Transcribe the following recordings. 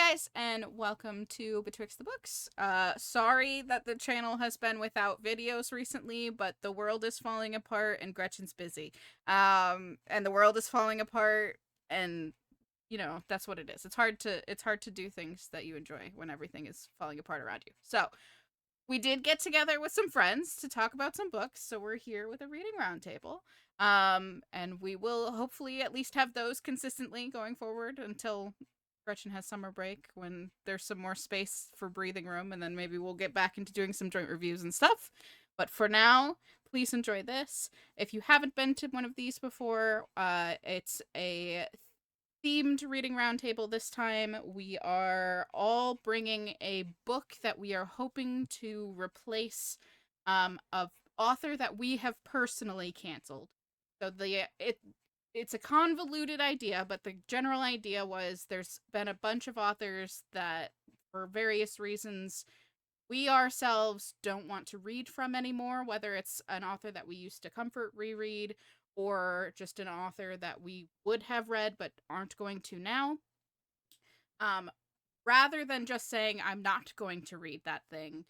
guys, and welcome to Betwixt the Books. Sorry that the channel has been without videos recently, but the world is falling apart and Gretchen's busy. And the world is falling apart, and that's what it is. It's hard to do things that you enjoy when everything is falling apart around you. So we did get together with some friends to talk about some books, so we're here with a reading roundtable. And we will hopefully at least have those consistently going forward until Gretchen has summer break, when there's some more space for breathing room, and then maybe we'll get back into doing some joint reviews and stuff. But for now, please enjoy this. If you haven't been to one of these before, it's a themed reading roundtable this time. We are all bringing a book that we are hoping to replace of author that we have personally canceled. So it's a convoluted idea, but the general idea was there's been a bunch of authors that, for various reasons, we ourselves don't want to read from anymore, whether it's an author that we used to comfort reread or just an author that we would have read but aren't going to now. Rather than just saying, I'm not going to read that thing,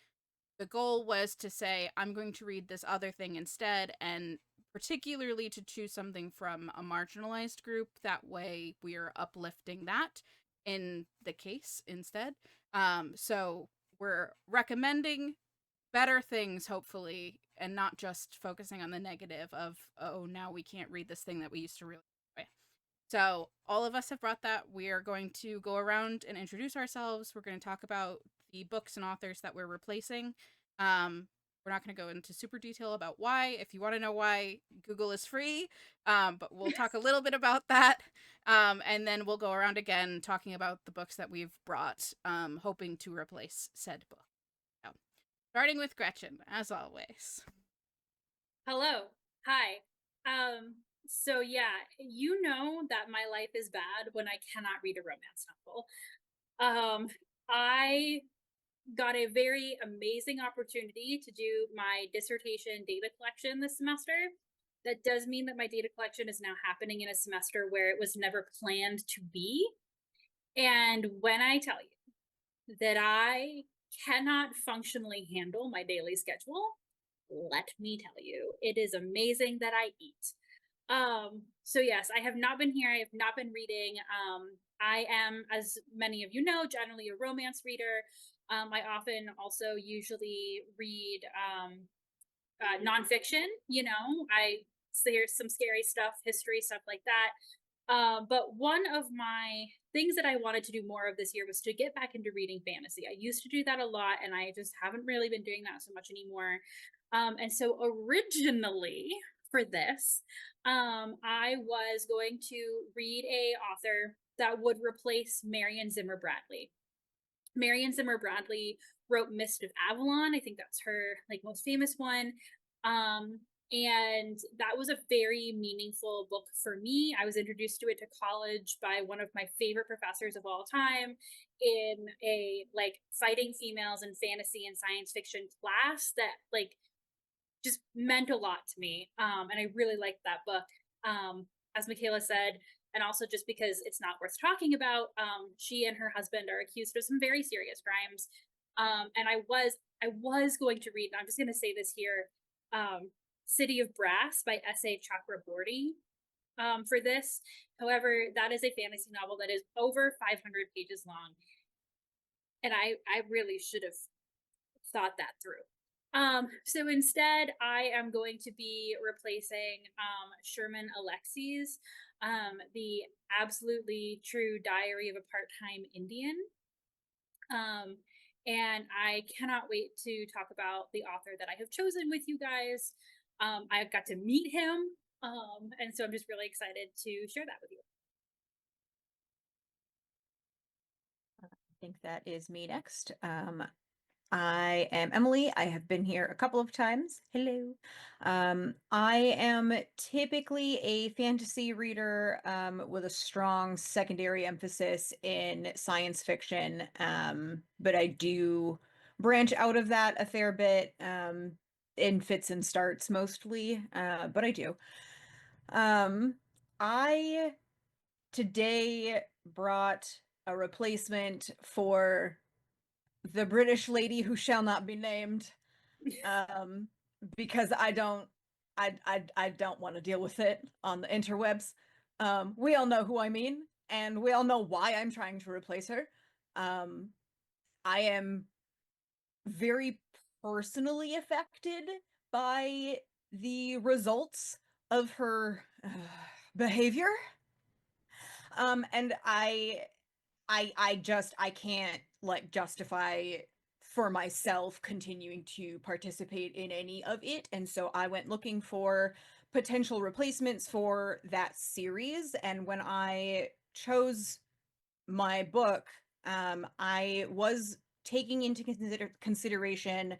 the goal was to say, I'm going to read this other thing instead, and particularly to choose something from a marginalized group. That way we're uplifting that in the case instead. So we're recommending better things, hopefully, and not just focusing on the negative of, oh, now we can't read this thing that we used to really enjoy. So all of us have brought that. We are going to go around and introduce ourselves. We're going to talk about the books and authors that we're replacing. We're not going to go into super detail about why. If you want to know why, Google is free. But we'll talk a little bit about that. And then we'll go around again talking about the books that we've brought, hoping to replace said book. So, starting with Gretchen, as always. Hello. Hi. So yeah, you know that my life is bad when I cannot read a romance novel. I got a very amazing opportunity to do my dissertation data collection this semester. That does mean that my data collection is now happening in a semester where it was never planned to be. And when I tell you that I cannot functionally handle my daily schedule, let me tell you, it is amazing that I eat. So yes, I have not been here. I have not been reading. I am, as many of you know, generally a romance reader. I often also usually read nonfiction. There's some scary stuff, history, stuff like that. But one of my things that I wanted to do more of this year was to get back into reading fantasy. I used to do that a lot, and I just haven't really been doing that so much anymore. And so originally for this, I was going to read a author that would replace Marion Zimmer Bradley. Marion Zimmer Bradley wrote Mist of Avalon. I think that's her most famous one. Um, and that was a very meaningful book for me. I was introduced to it to college by one of my favorite professors of all time in a fighting females in fantasy and science fiction class that just meant a lot to me. And I really liked that book. As Michaela said, and also just because it's not worth talking about, she and her husband are accused of some very serious crimes. And I was going to read, and I'm just going to say this here, City of Brass by S.A. Chakraborty for this. However, that is a fantasy novel that is over 500 pages long. And I really should have thought that through. So instead, I am going to be replacing Sherman Alexie's The Absolutely True Diary of a Part-Time Indian. And I cannot wait to talk about the author that I have chosen with you guys. I got to meet him, and so I'm just really excited to share that with you. I think that is me next. I am Emily. I have been here a couple of times. Hello. I am typically a fantasy reader with a strong secondary emphasis in science fiction, but I do branch out of that a fair bit in fits and starts mostly, but I do. I today brought a replacement for the British lady who shall not be named, um, because I don't want to deal with it on the interwebs. We all know who I mean, and we all know why I'm trying to replace her. I am very personally affected by the results of her behavior. And I can't like justify for myself continuing to participate in any of it. And so I went looking for potential replacements for that series. And when I chose my book, I was taking into consideration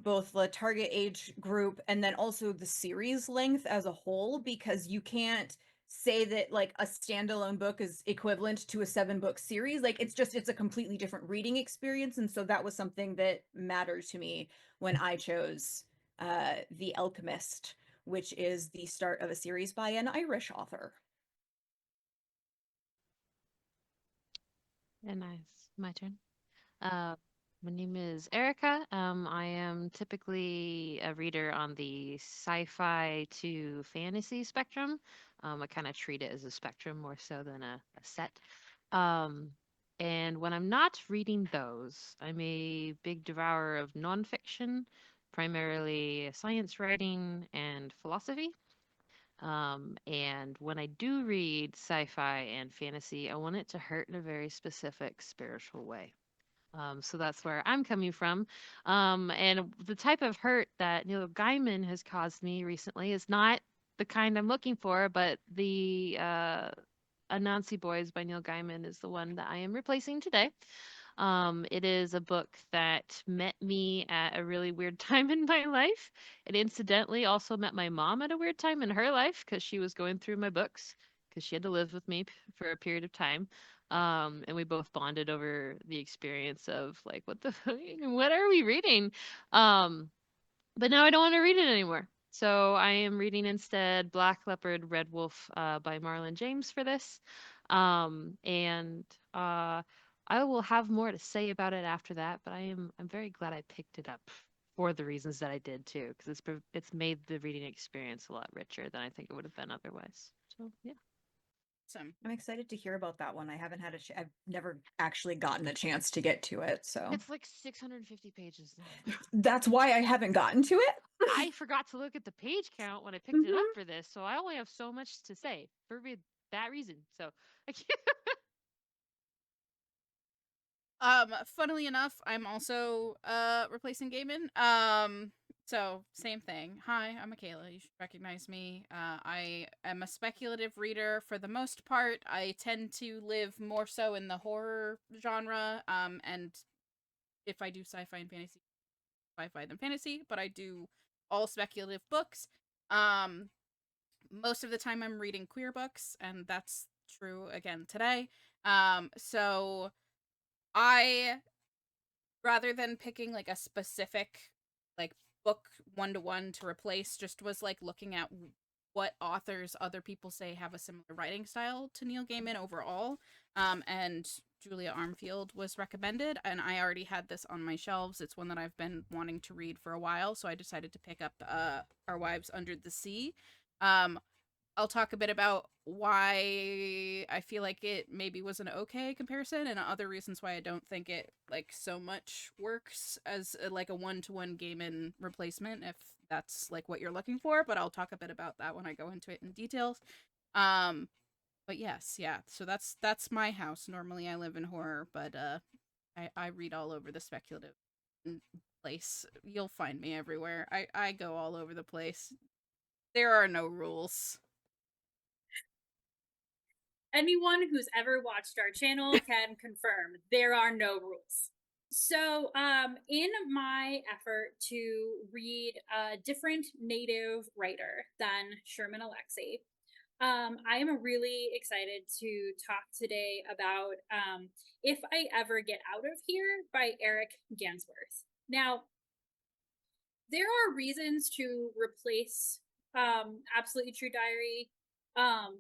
both the target age group and then also the series length as a whole, because you can't say that like a standalone book is equivalent to a 7-book series. Like it's a completely different reading experience. And so that was something that mattered to me when I chose The Alchemist, which is the start of a series by an Irish author. Yeah, nice. My turn. Uh, my name is Erica. I am typically a reader on the sci-fi to fantasy spectrum. I kind of treat it as a spectrum more so than a set. Um, and when I'm not reading those, I'm a big devourer of nonfiction, primarily science writing and philosophy. And when I do read sci-fi and fantasy, I want it to hurt in a very specific spiritual way. So that's where I'm coming from. And the type of hurt that Neil Gaiman has caused me recently is not the kind I'm looking for, but the Anansi Boys by Neil Gaiman is the one that I am replacing today. It is a book that met me at a really weird time in my life. It incidentally also met my mom at a weird time in her life because she was going through my books because she had to live with me for a period of time. And we both bonded over the experience of like, what are we reading? Um, but now I don't want to read it anymore. So I am reading instead Black Leopard, Red Wolf by Marlon James for this. And I will have more to say about it after that, but I'm very glad I picked it up for the reasons that I did too, because it's made the reading experience a lot richer than I think it would have been otherwise. So yeah. Awesome. I'm excited to hear about that one. I haven't had I've never actually gotten a chance to get to it, so It's like 650 pages long. that's why I haven't gotten to it. I forgot to look at the page count when I picked it up for this, so I only have so much to say for that reason. So I can't. Funnily enough, I'm also replacing Gaiman. So same thing. Hi, I'm Michaela. You should recognize me. I am a speculative reader for the most part. I tend to live more so in the horror genre. And if I do sci-fi and fantasy, sci-fi than fantasy, but I do all speculative books. Um, Most of the time I'm reading queer books, and that's true again today. So I, rather than picking like a specific like book one-to-one to replace, just was like looking at what authors other people say have a similar writing style to Neil Gaiman overall. And Julia Armfield was recommended, and I already had this on my shelves. It's one that I've been wanting to read for a while, so I decided to pick up Our Wives Under the Sea. um I'll talk a bit about why I feel like it maybe was an okay comparison, and other reasons why I don't think it like so much works as like a one-to-one Gaiman replacement, if that's like what you're looking for. But I'll talk a bit about that when I go into it in details. Um, but yes, yeah. So that's my house. Normally I live in horror, but I read all over the speculative place. You'll find me everywhere. I go all over the place. There are no rules. Anyone who's ever watched our channel can confirm there are no rules. So, in my effort to read a different native writer than Sherman Alexie, I am really excited to talk today about If I Ever Get Out of Here by Eric Gansworth. Now, there are reasons to replace Absolutely True Diary. Um,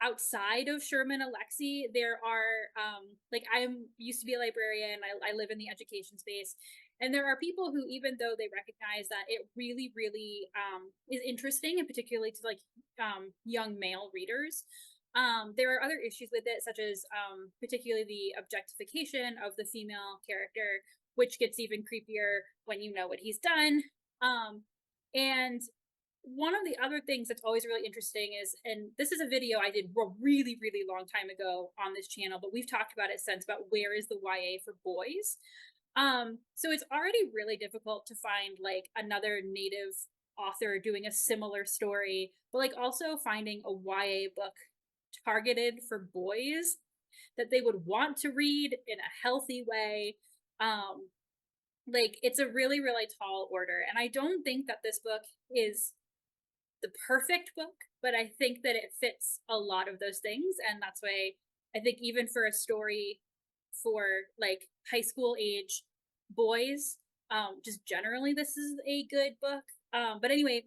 outside of Sherman Alexie, there are like I'm used to be a librarian. I live in the education space, and there are people who, even though they recognize that it really, really is interesting, and particularly to like young male readers, there are other issues with it, such as particularly the objectification of the female character, which gets even creepier when you know what he's done. And one of the other things that's always really interesting is, and this is a video I did a really, really long time ago on this channel, but we've talked about it since, about where is the YA for boys. So it's already really difficult to find like another Native author doing a similar story, but like also finding a YA book targeted for boys that they would want to read in a healthy way. Like it's a really, really tall order. And I don't think that this book is the perfect book, but I think that it fits a lot of those things. And that's why I think even for a story for like high school age boys, just generally, this is a good book. But anyway,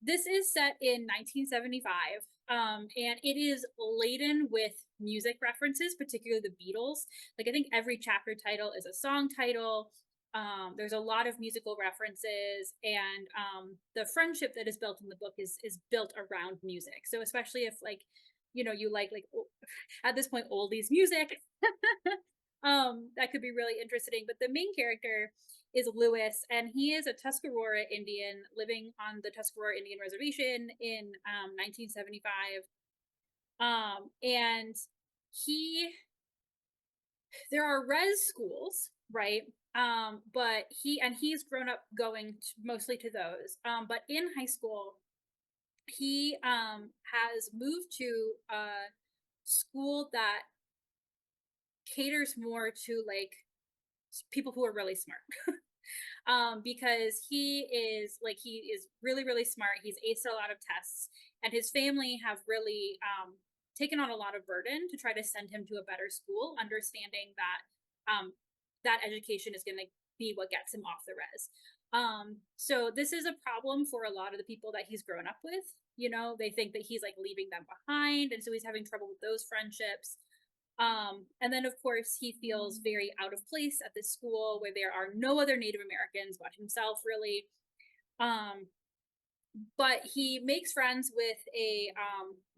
this is set in 1975, and it is laden with music references, particularly the Beatles. Like I think every chapter title is a song title. There's a lot of musical references, and the friendship that is built in the book is built around music. So especially if like you like at this point oldies music, that could be really interesting. But the main character is Lewis, and he is a Tuscarora Indian living on the Tuscarora Indian Reservation in 1975. And he, there are res schools, right? But he's grown up going mostly to those. But in high school, he has moved to a school that caters more to like people who are really smart. Because he is really, really smart. He's aced a lot of tests, and his family have really taken on a lot of burden to try to send him to a better school, understanding that that education is going to be what gets him off the res. So this is a problem for a lot of the people that he's grown up with. They think that he's like leaving them behind, and so he's having trouble with those friendships. And then, of course, he feels very out of place at this school where there are no other Native Americans but himself, really. But he makes friends with a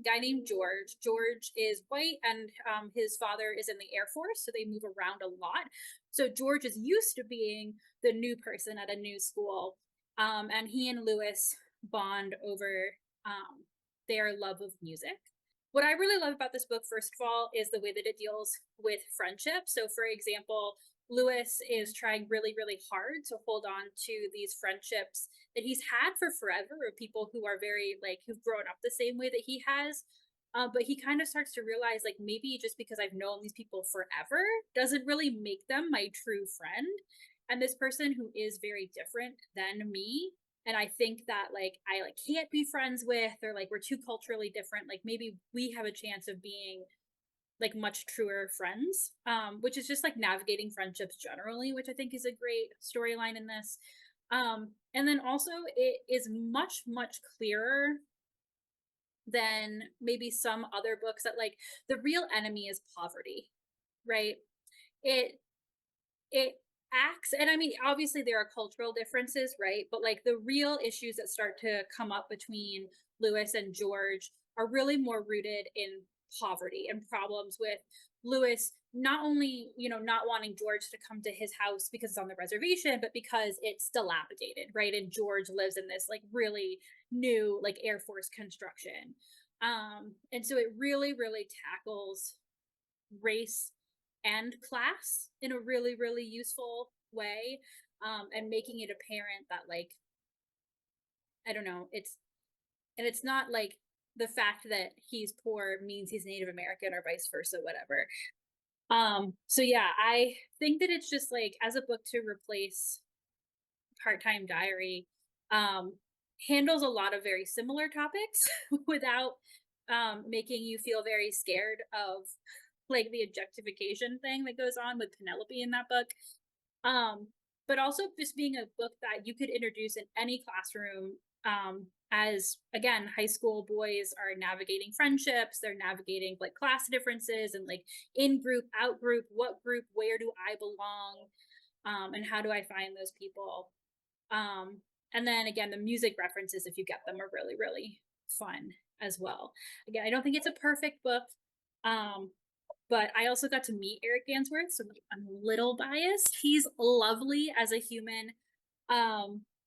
guy named George. George is white, and his father is in the Air Force, so they move around a lot. So George is used to being the new person at a new school, and he and Lewis bond over their love of music. What I really love about this book, first of all, is the way that it deals with friendship. So, for example, Lewis is trying really, really hard to hold on to these friendships that he's had for forever, of people who are very like who've grown up the same way that he has. But he kind of starts to realize, like, maybe just because I've known these people forever doesn't really make them my true friend. And this person who is very different than me, and I think that like I like can't be friends with, or like we're too culturally different, like maybe we have a chance of being like much truer friends, which is just like navigating friendships generally, which I think is a great storyline in this. And then also it is much, much clearer than maybe some other books that like the real enemy is poverty, right? It it acts, and I mean obviously there are cultural differences, right? But like the real issues that start to come up between Lewis and George are really more rooted in poverty and problems with Lewis not only not wanting George to come to his house because it's on the reservation, but because it's dilapidated, right? And George lives in this like really new like Air Force construction. And so it really, really tackles race and class in a really, really useful way, and making it apparent that like I don't know, it's not like the fact that he's poor means he's Native American or vice versa, whatever. So yeah, I think that it's just like as a book to replace Part-Time Diary, handles a lot of very similar topics without making you feel very scared of like the objectification thing that goes on with Penelope in that book. But also just being a book that you could introduce in any classroom As again, high school boys are navigating friendships, they're navigating like class differences and like in group, out group, what group, where do I belong, and how do I find those people? Um, and then again, the music references, if you get them, are really, really fun as well. Again, I don't think it's a perfect book, um, but I also got to meet Eric Gansworth, so I'm a little biased. He's lovely as a human,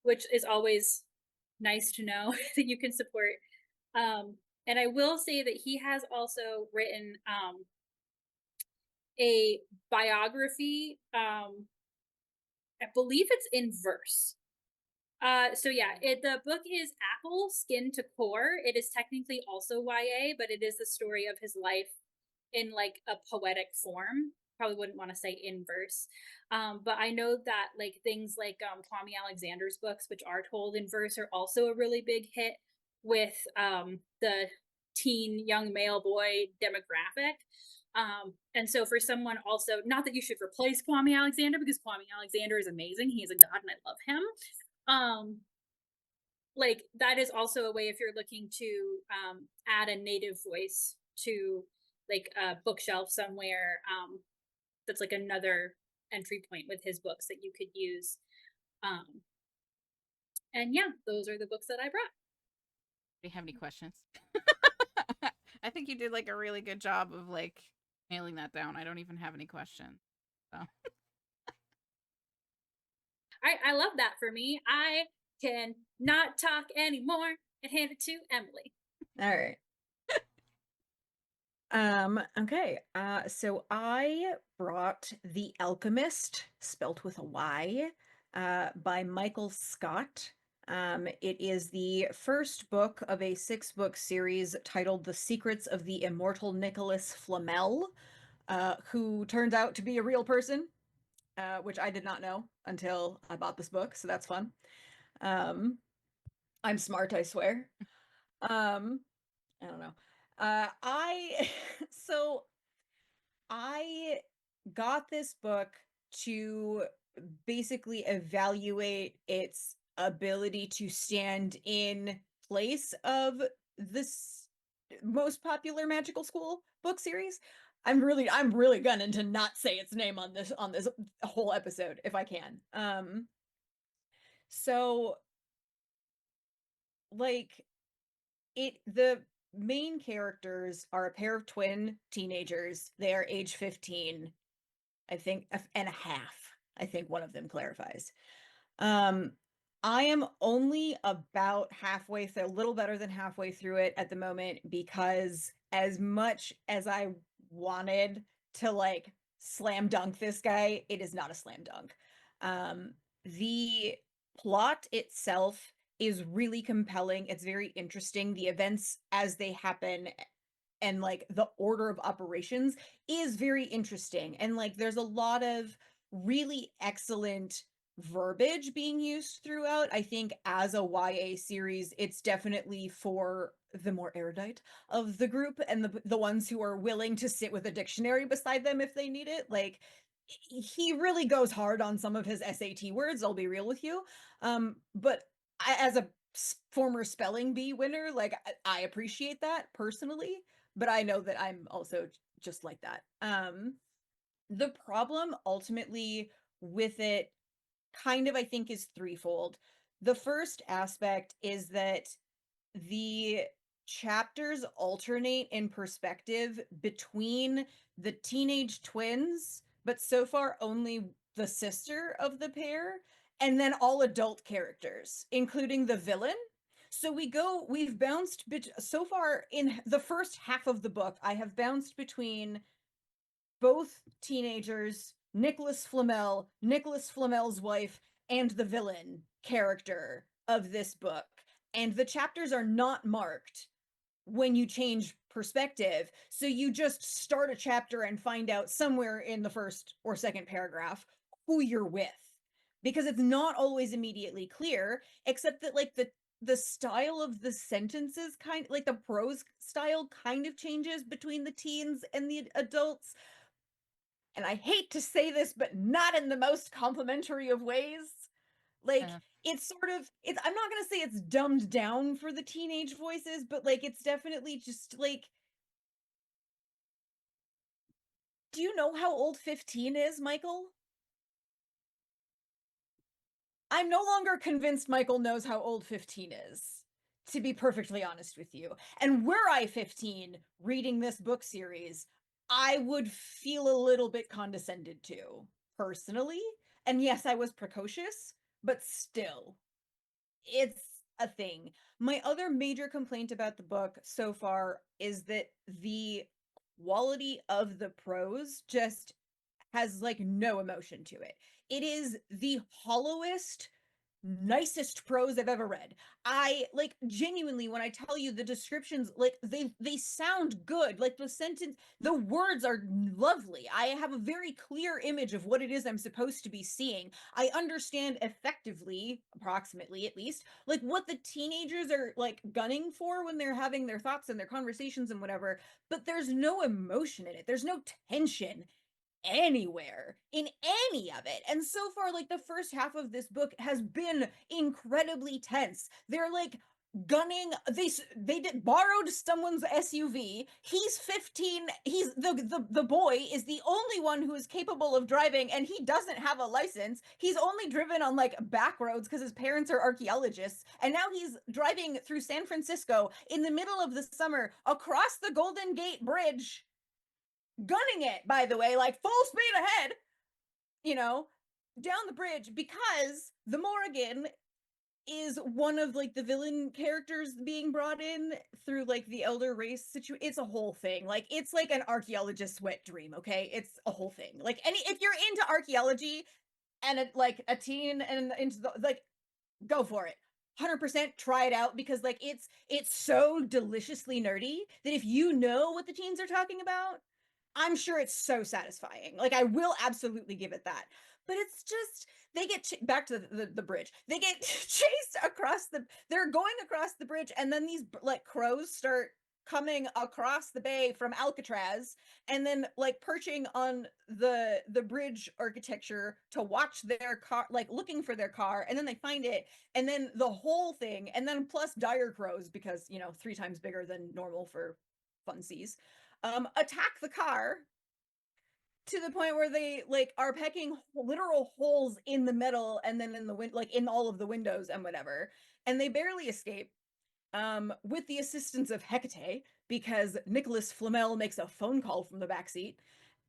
which is always nice to know that you can support. And I will say that he has also written a biography. I believe it's in verse. So yeah, the book is Apple Skin to Core. It is technically also YA, but it is the story of his life in like a poetic form. Probably wouldn't want to say in verse. But I know that like things like Kwame Alexander's books, which are told in verse, are also a really big hit with the teen young male boy demographic. And so for someone also, not that you should replace Kwame Alexander because Kwame Alexander is amazing. He is a god and I love him. Like that is also a way if you're looking to add a native voice to like a bookshelf somewhere, that's like another entry point with his books that you could use. And yeah, those are the books that I brought. Do you have any questions? I think you did like a really good job of like nailing that down. I don't even have any questions. So I love that for me. I can not talk anymore and hand it to Emily. All right. Okay. So I brought The Alchemist, spelt with a Y, by Michael Scott. It is the first book of a 6-book series titled The Secrets of the Immortal Nicholas Flamel, who turns out to be a real person, which I did not know until I bought this book, so that's fun. I'm smart, I swear. I don't know. I so I got this book to basically evaluate its ability to stand in place of this most popular magical school book series. I'm really gunning to not say its name on this whole episode if I can. So like the main characters are a pair of twin teenagers. They are age 15, I think, and a half. I think one of them clarifies. Um, I am only about halfway through, a little better than halfway through it at the moment, because as much as I wanted to like slam dunk this guy, it is not a slam dunk. The plot itself is really compelling. It's very interesting. The events as they happen and like the order of operations is very interesting. And like there's a lot of really excellent verbiage being used throughout. I think as a YA series, it's definitely for the more erudite of the group and the ones who are willing to sit with a dictionary beside them if they need it. Like he really goes hard on some of his SAT words, I'll be real with you. But as a former spelling bee winner, like I appreciate that personally, but I know that I'm also just like that. The problem ultimately with it kind of, I think, is threefold. The first aspect is that the chapters alternate in perspective between the teenage twins, but so far only the sister of the pair, and then all adult characters, including the villain. So we've bounced so far in the first half of the book. I have bounced between both teenagers, Nicholas Flamel, Nicholas Flamel's wife, and the villain character of this book. And the chapters are not marked when you change perspective. So you just start a chapter and find out somewhere in the first or second paragraph who you're with. Because it's not always immediately clear, except that like the style of the sentences kind like the prose style kind of changes between the teens and the adults. And I hate to say this, but not in the most complimentary of ways. Like Yeah. it's sort of it's I'm not gonna say it's dumbed down for the teenage voices, but like it's definitely just like, do you know how old 15 is, Michael? I'm no longer convinced Michael knows how old 15 is, to be perfectly honest with you. And were I 15 reading this book series, I would feel a little bit condescended to, personally. And yes, I was precocious, but still, it's a thing. My other major complaint about the book so far is that the quality of the prose just has like no emotion to it. It is the hollowest, nicest prose I've ever read. I like genuinely when I tell you the descriptions, like they sound good. Like the sentence, the words are lovely. I have a very clear image of what it is I'm supposed to be seeing. I understand effectively, approximately at least, like what the teenagers are like gunning for when they're having their thoughts and their conversations and whatever, but there's no emotion in it. There's no tension anywhere in any of it. And so far, like the first half of this book has been incredibly tense. They're like gunning they did borrowed someone's SUV. He's 15. He's the boy is the only one who is capable of driving, and he doesn't have a license. He's only driven on like back roads because his parents are archaeologists, and now he's driving through San Francisco in the middle of the summer across the Golden Gate Bridge, gunning it, by the way, like full speed ahead, you know, down the bridge, because the Morrigan is one of like the villain characters being brought in through like the elder race situation. It's a whole thing. Like it's like an archaeologist's wet dream, okay? It's a whole thing. Like any if you're into archaeology and like a teen and into the like, go for it. 100% try it out, because like it's so deliciously nerdy that if you know what the teens are talking about, I'm sure it's so satisfying. Like I will absolutely give it that. But it's just they get back to the bridge. They get chased across they're going across the bridge, and then these like crows start coming across the bay from Alcatraz, and then like perching on the bridge architecture to watch their car, like looking for their car, and then they find it, and then the whole thing, and then plus dire crows, because you know 3 times bigger than normal for funsies, attack the car to the point where they like are pecking literal holes in the metal and then in the wind, like in all of the windows and whatever, and they barely escape, with the assistance of Hecate, because Nicholas Flamel makes a phone call from the backseat.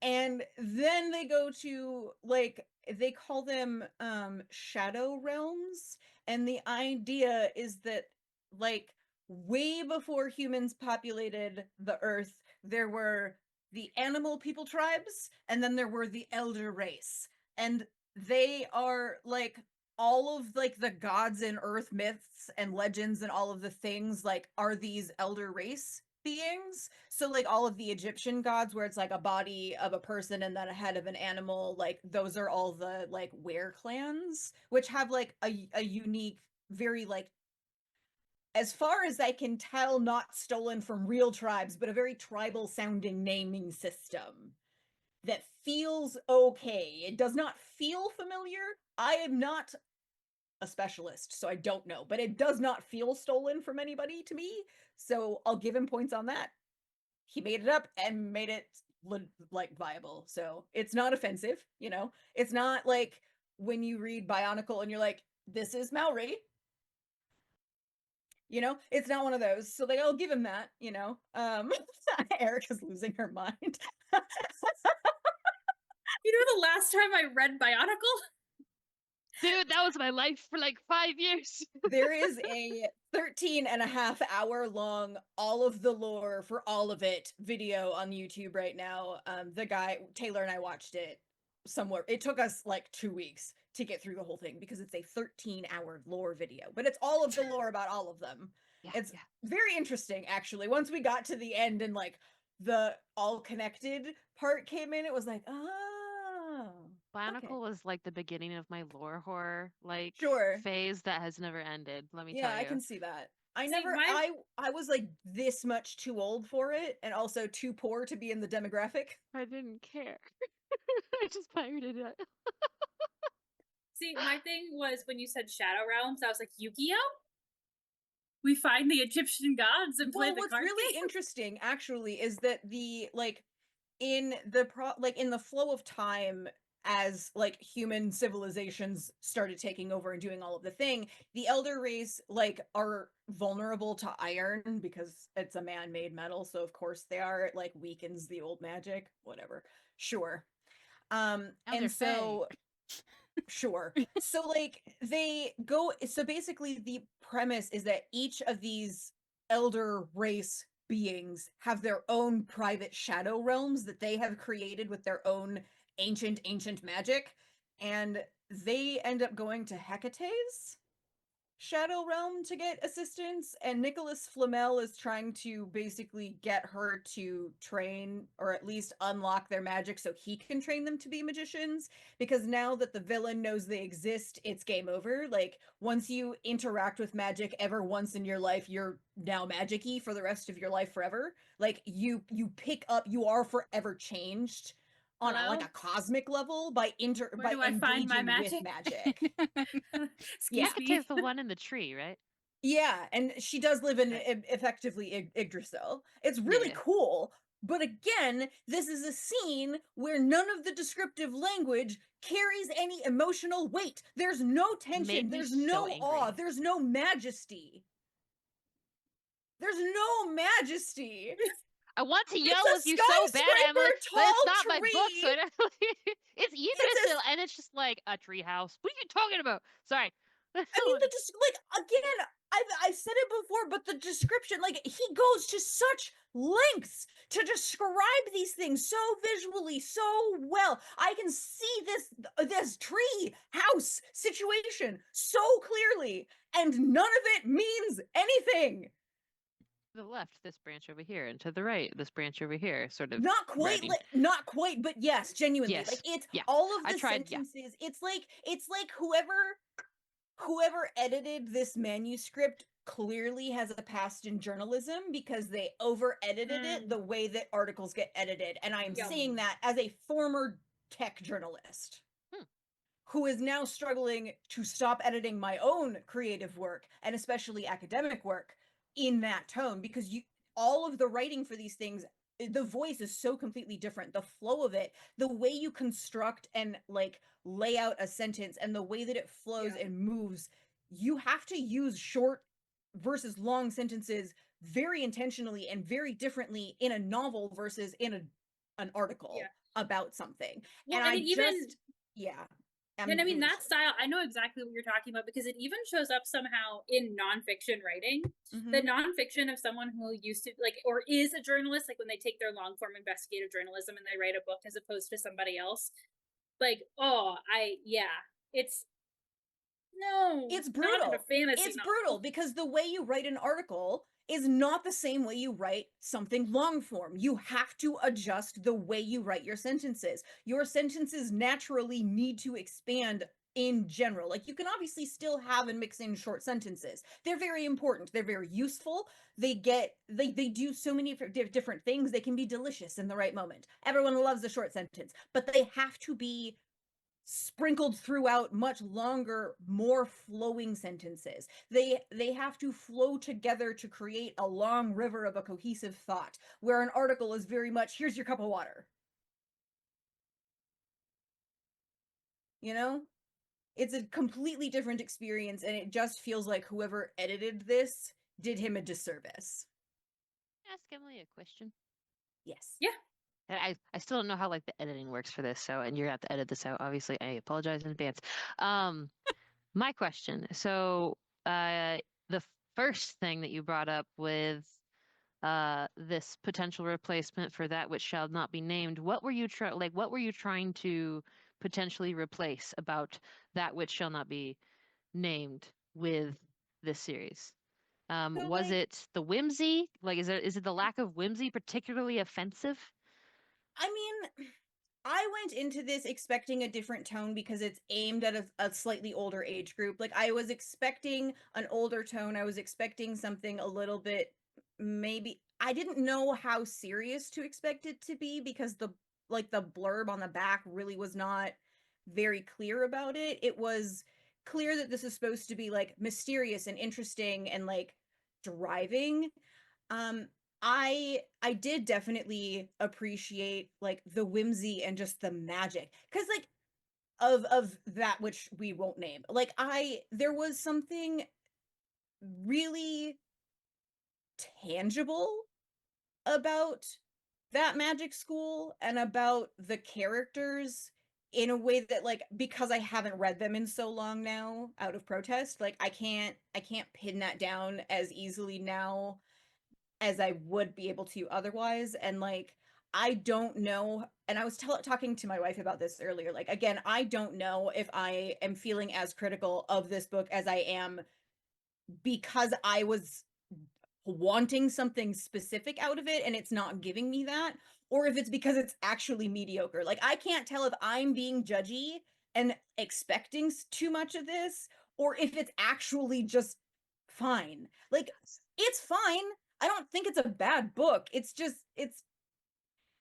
And then they go to like they call them shadow realms. And the idea is that like way before humans populated the earth, there were the animal people tribes, and then there were the elder race. And they are like all of like the gods and earth myths and legends and all of the things like are these elder race beings. So like all of the Egyptian gods where it's like a body of a person and then a head of an animal, like those are all the like were clans, which have like a unique, very like, as far as I can tell, not stolen from real tribes, but a very tribal sounding naming system that feels okay. It does not feel familiar. I am not a specialist, so I don't know, but it does not feel stolen from anybody to me. So I'll give him points on that. He made it up and made it like viable. So it's not offensive, you know? It's not like when you read Bionicle and you're like, this is Maori. You know, it's not one of those. So like I'll give him that, you know. Erica's losing her mind. You know, the last time I read Bionicle, Dude, that was my life for like 5 years. There is a 13.5 hour long, all of the lore for all of it video on YouTube right now. The guy, Taylor and I watched it somewhere. It took us like 2 weeks to get through the whole thing because it's a 13-hour lore video, but it's all of the lore about all of them. Yeah, It's yeah. very interesting, actually. Once we got to the end and like the all connected part came in, it was like, oh, okay, Bionicle was like the beginning of my lore horror like sure. phase that has never ended, let me Yeah, tell I you. can see that. I see, never my I was like this much too old for it and also too poor to be in the demographic. I didn't care. I just pirated it. See, my thing was when you said Shadow Realms, I was like, Yu-Gi-Oh? We find the Egyptian gods and play Well, the what's card really game? interesting actually is that the like in the flow of time as like human civilizations started taking over and doing all of the thing, the elder race like are vulnerable to iron because it's a man-made metal, so of course they are. It like weakens the old magic, whatever. Sure. Elder And Fae. so sure. So like they go, so basically the premise is that each of these elder race beings have their own private shadow realms that they have created with their own ancient magic, and they end up going to Hecate's Shadow Realm to get assistance, and Nicholas Flamel is trying to basically get her to train or at least unlock their magic so he can train them to be magicians. Because now that the villain knows they exist, it's game over. Like, once you interact with magic ever once in your life, you're now magic-y for the rest of your life forever. Like, you pick up, you are forever changed on like Hello? a cosmic level Where by do I find my engaging with magic? magic. Excuse Yeah. Hecate's me. the one in the tree, right? Yeah, and she does live in Okay. effectively Yggdrasil. It's Yeah, really yeah. cool, but again, this is a scene where none of the descriptive language carries any emotional weight. There's no tension, Made me there's so no awe, angry. there's no majesty. There's no majesty. I want to It's yell a with you so bad, Emily, skyscraper but it's tall not my book, so I tree. don't. It's It's Yggdrasil, a and it's just like a treehouse. What are you talking about? Sorry. I mean, the just like again, I've said it before, but the description, like he goes to such lengths to describe these things so visually, so well. I can see this tree house situation so clearly, and none of it means anything. To the left, this branch over here, and to the right, this branch over here, sort of Not writing. quite, not quite, but yes, genuinely. Like Yes. it's Yeah. all of I the tried. Yeah. sentences. It's like whoever edited this manuscript clearly has a past in journalism because they over edited it the Mm, way that articles get edited. And I am yep. saying that as a former tech journalist Hmm. who is now struggling to stop editing my own creative work and especially academic work in that tone, because you all of the writing for these things, the voice is so completely different, the flow of it, the way you construct and like lay out a sentence and the way that it flows Yeah. and moves, you have to use short versus long sentences very intentionally and very differently in a novel versus in an Yeah. article about something. Well, And and I it even just yeah, and I I'm mean really that sorry. style, I know exactly what you're talking about because it even shows up somehow in nonfiction writing. The Mm-hmm. nonfiction of someone who used to like or is a journalist, like when they take their long form investigative journalism and they write a book as opposed to somebody else. Like, oh, it's no, It's not in a brutal. fantasy It's brutal novel. because the way you write an article is not the same way you write something long form. You have to adjust the way you write your sentences. Your sentences naturally need to expand in general. Like you can obviously still have and mix in short sentences. They're very important. They're very useful. They do so many different things. They can be delicious in the right moment. Everyone loves a short sentence, but they have to be sprinkled throughout much longer, more flowing sentences. They have to flow together to create a long river of a cohesive thought, where an article is very much here's your cup of water. You know? It's a completely different experience, and it just feels like whoever edited this did him a disservice. Ask Emily a question. Yes. Yeah. And I still don't know how like the editing works for this, so and you're gonna have to edit this out. Obviously, I apologize in advance. Um, my question. So, the first thing that you brought up with this potential replacement for that which shall not be named, what were you trying to potentially replace about that which shall not be named with this series? So Was like it the whimsy? Like, is it the lack of whimsy particularly offensive? I mean, I went into this expecting a different tone because it's aimed at a slightly older age group. Like I was expecting an older tone. I was expecting something a little bit, maybe I didn't know how serious to expect it to be because the blurb on the back really was not very clear about it. It was clear that this is supposed to be like mysterious and interesting and like driving. Um, I did definitely appreciate like the whimsy and just the magic. Because like of that which we won't name. Like there was something really tangible about that magic school and about the characters in a way that like because I haven't read them in so long now out of protest, like I can't pin that down as easily now as I would be able to otherwise. And like I don't know, and I was talking to my wife about this earlier. Like again, I don't know if I am feeling as critical of this book as I am because I was wanting something specific out of it and it's not giving me that, or if it's because it's actually mediocre. Like I can't tell if I'm being judgy and expecting too much of this, or if it's actually just fine. Like it's fine. I don't think it's a bad book. It's just it's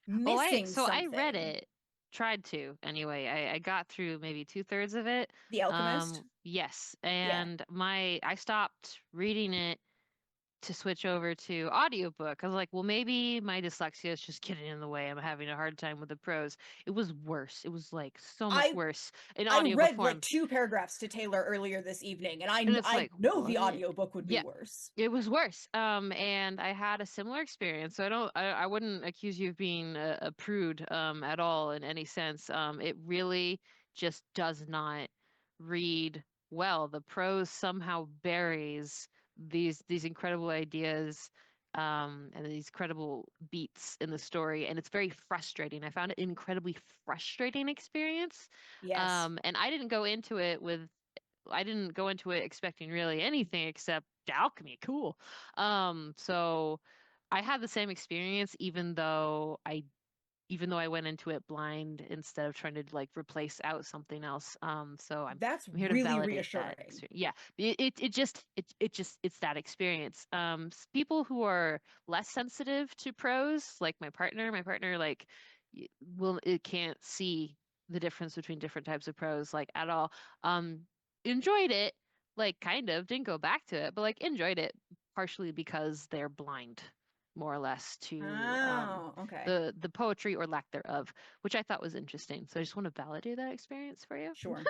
Oh, missing I read something. it, tried to anyway. I got through maybe 2/3 of it. The Alchemist. Yes, Yeah. and I stopped reading it to switch over to audiobook. I was like, well, maybe my dyslexia is just getting in the way. I'm having a hard time with the prose. It was worse. It was like so much I worse in I audiobook read like form. two paragraphs to Taylor earlier this evening, and And I it's I like, know the what? audiobook would be Yeah, worse. it was worse. And I had a similar experience. So I wouldn't accuse you of being a prude, at all in any sense. It really just does not read well. The prose somehow buries these incredible ideas, and these incredible beats in the story, and it's very frustrating. I found it an incredibly frustrating experience. Yes. And I didn't go into it expecting really anything except alchemy. Cool. So I had the same experience, even though I went into it blind instead of trying to like replace out something else. So That's I'm here to really validate that reassuring. experience. Yeah, it's that experience. People who are less sensitive to prose, like my partner like will it can't see the difference between different types of prose like at all. Um, Enjoyed it, like kind of didn't go back to it, but like enjoyed it partially because they're blind, more or less, to Oh, okay. the poetry or lack thereof, which I thought was interesting. So I just want to validate that experience for you. Sure.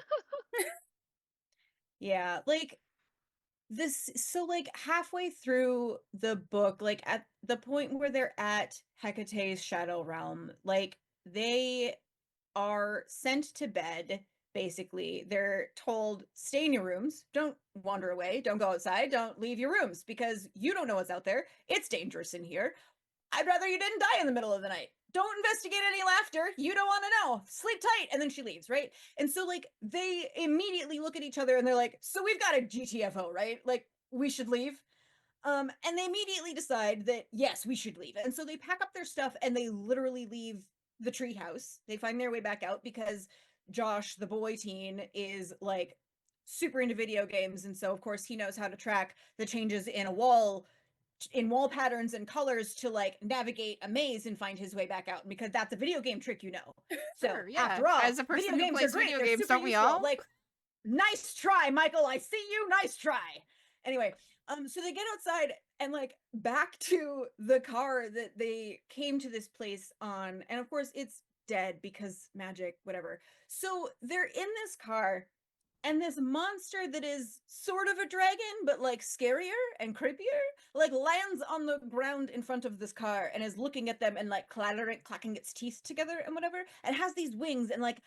Yeah, like this, so like halfway through the book, like at the point where they're at Hecate's Shadow Realm, like they are sent to bed, basically. They're told, stay in your rooms, don't wander away, don't go outside, don't leave your rooms because you don't know what's out there. It's dangerous in here. I'd rather you didn't die in the middle of the night. Don't investigate any laughter. You don't want to know. Sleep tight. And then she leaves, right? And so, like, they immediately look at each other and they're like, so we've got a GTFO, right? Like, we should leave. And they immediately decide that, yes, we should leave. And so they pack up their stuff and they literally leave the treehouse. They find their way back out because Josh, the boy teen, is like super into video games. And so, of course, he knows how to track the changes in wall patterns and colors to like navigate a maze and find his way back out because that's a video game trick, you know. So Sure, yeah. after all, As a person video who games are plays great. video They're games, super don't we useful. all? Like, nice try, Michael. I see you. Nice try. Anyway, so they get outside and like back to the car that they came to this place on, and of course it's dead because magic, whatever. So they're in this car and this monster that is sort of a dragon but like scarier and creepier like lands on the ground in front of this car and is looking at them and like clacking its teeth together and whatever, and has these wings and like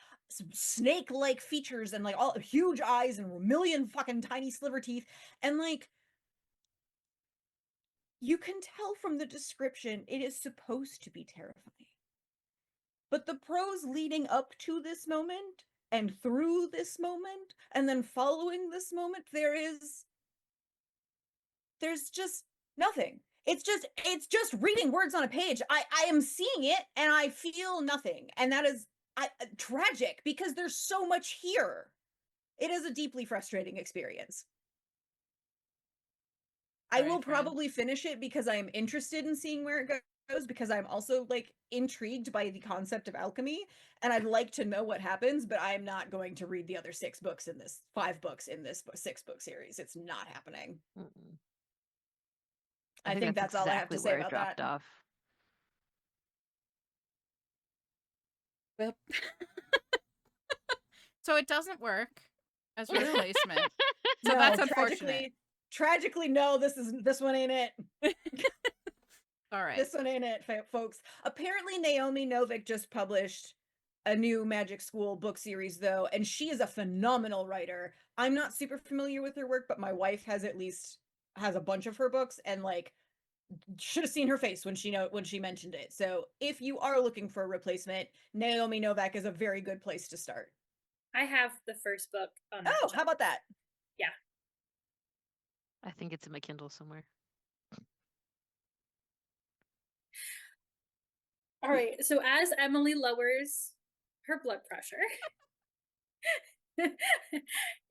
snake like features and like all huge eyes and a million fucking tiny sliver teeth. And like you can tell from the description it is supposed to be terrifying, but the prose leading up to this moment and through this moment and then following this moment, there's just nothing. It's just reading words on a page. I am seeing it and I feel nothing. And that is tragic because there's so much here. It is a deeply frustrating experience. I Sorry, will friend. probably finish it because I am interested in seeing where it because I'm also like intrigued by the concept of alchemy and I'd like to know what happens, but I'm not going to read the other 6 books in this 5 books in this 6 book series. It's not happening. Mm-mm. I I think think that's that's all I have exactly to say where it about dropped that. off. Well, so it doesn't work as a No. replacement. So No, that's unfortunate. tragically, no, this one ain't it. All right. This one ain't it, folks. Apparently, Naomi Novik just published a new Magic School book series, though, and she is a phenomenal writer. I'm not super familiar with her work, but my wife has a bunch of her books, and like should have seen her face when she mentioned it. So if you are looking for a replacement, Naomi Novik is a very good place to start. I have the first book on that Oh, shelf. how about that? Yeah. I think it's in my Kindle somewhere. All right. So as Emily lowers her blood pressure,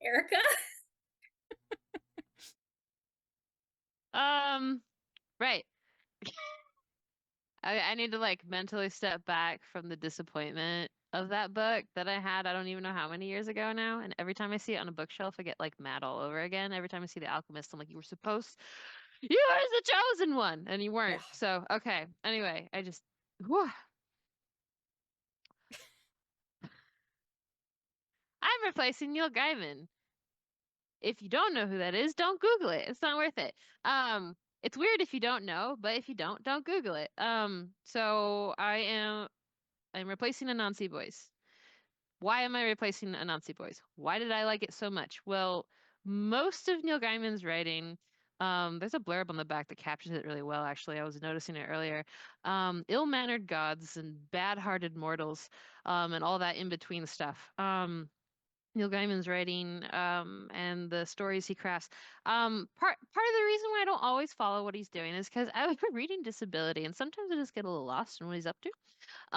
Erica, Right. I need to like mentally step back from the disappointment of that book that I had, I don't even know how many years ago now. And every time I see it on a bookshelf, I get like mad all over again. Every time I see The Alchemist, I'm like, you are the chosen one, and you Yeah. weren't. So, okay. Anyway, whew. I'm replacing Neil Gaiman. If you don't know who that is, don't Google it. It's not worth it. It's weird if you don't know, but if you don't Google it. So I'm replacing Anansi Boys. Why am I replacing Anansi Boys? Why did I like it so much? Well, most of Neil Gaiman's writing, there's a blurb on the back that captures it really well, actually. I was noticing it earlier. Ill-mannered gods and bad-hearted mortals, and all that in between stuff. Neil Gaiman's writing, and the stories he crafts. Part of the reason why I don't always follow what he's doing is because I have a reading disability, and sometimes I just get a little lost in what he's up to.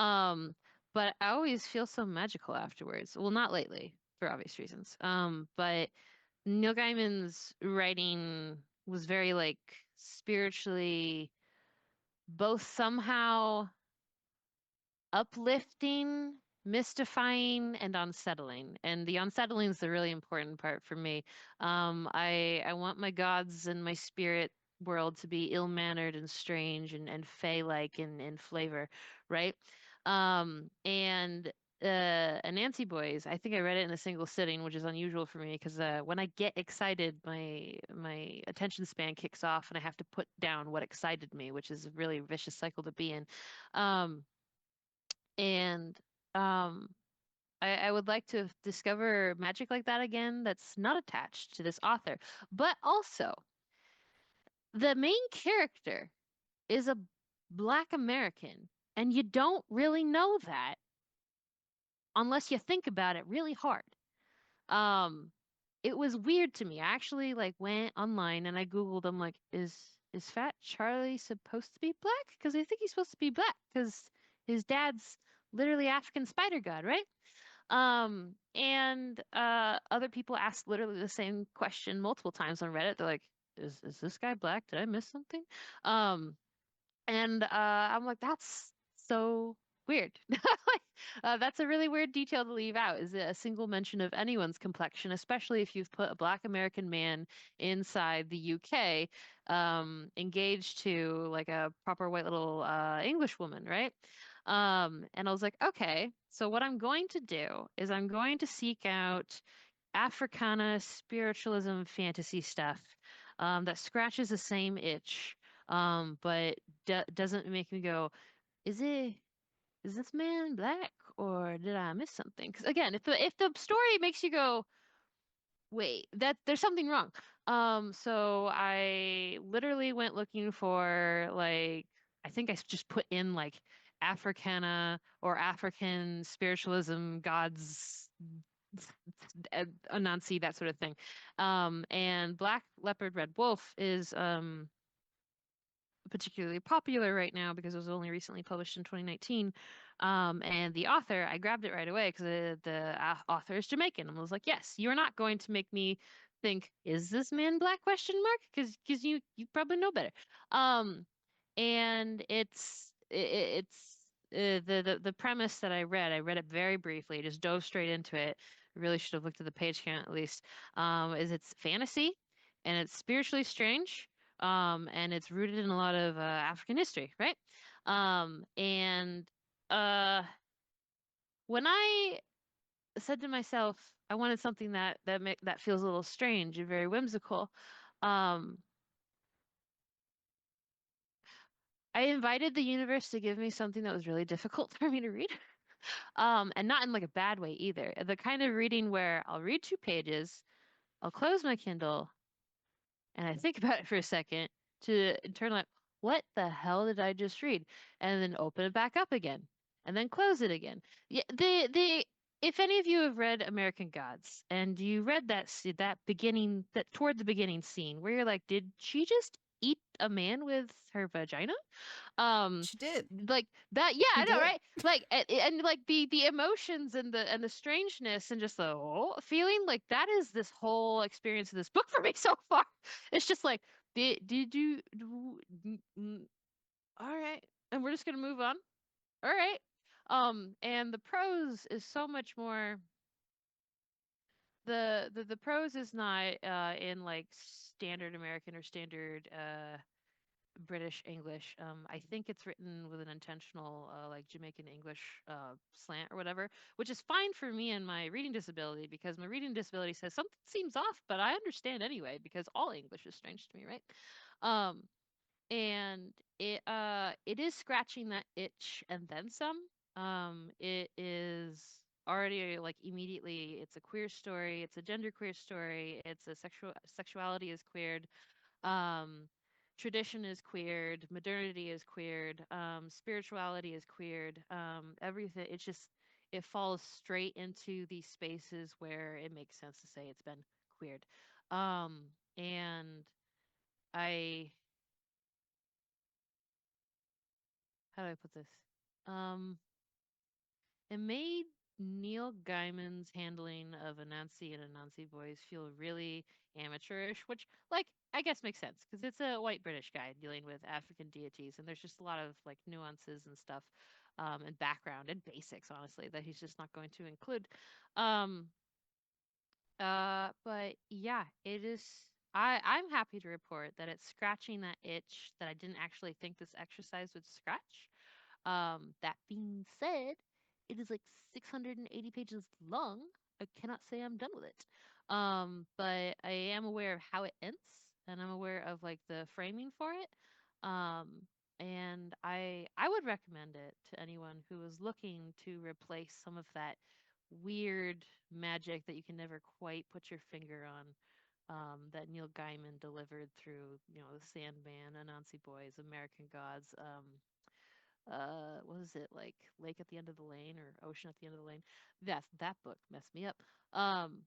Um, but I always feel so magical afterwards. Well, not lately, for obvious reasons. But Neil Gaiman's writing was very like spiritually both somehow uplifting, mystifying, and unsettling. And the unsettling is the really important part for me. I want my gods and my spirit world to be ill-mannered and strange and fey-like in flavor, right? And Nancy Boys, I think I read it in a single sitting, which is unusual for me because when I get excited, my attention span kicks off and I have to put down what excited me, which is a really vicious cycle to be in. Um, and um, I would like to discover magic like that again that's not attached to this author. But also, the main character is a Black American, and you don't really know that unless you think about it really hard. Um, it was weird to me. I actually like went online and I Googled, I'm like, is Fat Charlie supposed to be black? Because I think he's supposed to be black because his dad's literally African spider god, right? And other people asked literally the same question multiple times on Reddit. They're like, is this guy black? Did I miss something? Um, and I'm like, that's so weird. Like, that's a really weird detail to leave out, is a single mention of anyone's complexion, especially if you've put a Black American man inside the UK, engaged to like a proper white little English woman, right? And I was like, okay, so what I'm going to do is I'm going to seek out Africana spiritualism fantasy stuff that scratches the same itch, but doesn't make me go, is it is this man black or did I miss something? Because again, if the story makes you go, wait, that there's something wrong. So I literally went looking for like I think I just put in like Africana or African spiritualism gods Anansi, that sort of thing. And Black Leopard Red Wolf is particularly popular right now because it was only recently published in 2019. And the author, I grabbed it right away because the author is Jamaican. And I was like, yes, you're not going to make me think, is this man black question mark? Because you probably know better. And it's it's the premise that I read it very briefly, just dove straight into it. I really should have looked at the page count at least. Is it's fantasy and it's spiritually strange. And it's rooted in a lot of African history, right? And uh when I said to myself, I wanted something that feels a little strange and very whimsical. Um, I invited the universe to give me something that was really difficult for me to read. And not in like a bad way either. The kind of reading where I'll read 2 pages, I'll close my Kindle, and I think about it for a second to internalize, what the hell did I just read? And then open it back up again, and then close it again. Yeah, if any of you have read American Gods and you read that beginning, that toward the beginning scene where you're like, did she just eat a man with her vagina? She did. Like that, yeah, She I know, did. right? Like and like the emotions and the strangeness and just the whole feeling, like that is this whole experience of this book for me so far. It's just like, did you all right, and we're just gonna move on. All right. And the prose is so much more, the prose is not in like standard American or standard British English. I think it's written with an intentional, like Jamaican English slant or whatever, which is fine for me and my reading disability because my reading disability says something seems off, but I understand anyway because all English is strange to me, right? Um, and it is scratching that itch and then some. It is already like immediately, it's a queer story, it's a genderqueer story, it's a sexuality is queered, um, tradition is queered, modernity is queered, spirituality is queered, everything. It's just, it falls straight into these spaces where it makes sense to say it's been queered. And I, how do I put this? Um, it made Neil Gaiman's handling of Anansi and Anansi boys feel really amateurish, which, like, I guess makes sense because it's a white British guy dealing with African deities, and there's just a lot of like nuances and stuff, and background and basics, honestly, that he's just not going to include. Um, but yeah, it is. I'm happy to report that it's scratching that itch that I didn't actually think this exercise would scratch. That being said, it is like 680 pages long. I cannot say I'm done with it. But I am aware of how it ends, and I'm aware of like the framing for it. Um, and I would recommend it to anyone who is looking to replace some of that weird magic that you can never quite put your finger on. That Neil Gaiman delivered through, The Sandman, Anansi Boys, American Gods, what is it, like Lake at the End of the Lane or Ocean at the End of the Lane? That book messed me up. um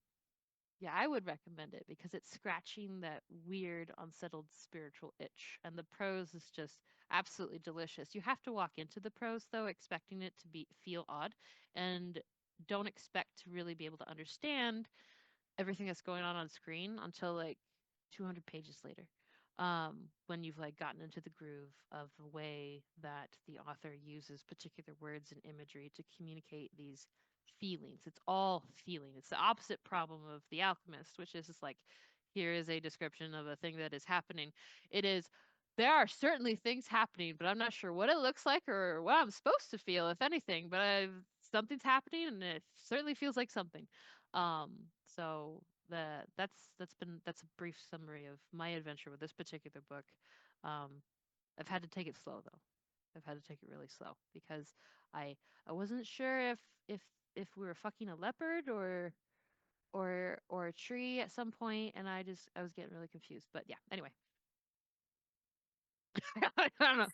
yeah, I would recommend it because it's scratching that weird unsettled spiritual itch, and the prose is just absolutely delicious. You have to walk into the prose though expecting it to be feel odd, and don't expect to really be able to understand everything that's going on screen until like 200 pages later, when you've like gotten into the groove of the way that the author uses particular words and imagery to communicate these feelings. It's all feeling. It's the opposite problem of The Alchemist, which is just like, here is a description of a thing that is happening. It is, there are certainly things happening, but I'm not sure what it looks like or what I'm supposed to feel, if anything, but something's happening and it certainly feels like something. So that's a brief summary of my adventure with this particular book. Um, I've had to take it slow though. I've had to take it really slow because I I wasn't sure if we were fucking a leopard or a tree at some point, and I was getting really confused. But yeah, anyway. I don't know.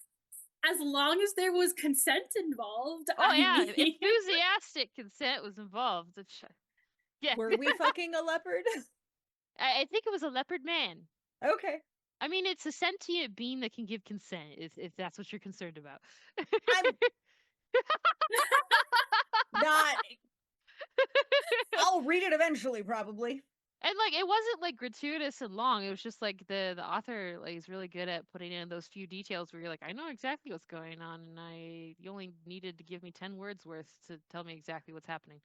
As long as there was consent involved, Oh I yeah, mean, enthusiastic consent was involved. Yeah, Were we fucking a leopard? I think it was a leopard man. Okay. I mean, it's a sentient being that can give consent, if that's what you're concerned about. I'm not. I'll read it eventually, probably. And like it wasn't like gratuitous and long. It was just like the author like is really good at putting in those few details where you're like, I know exactly what's going on, and you only needed to give me 10 words worth to tell me exactly what's happening.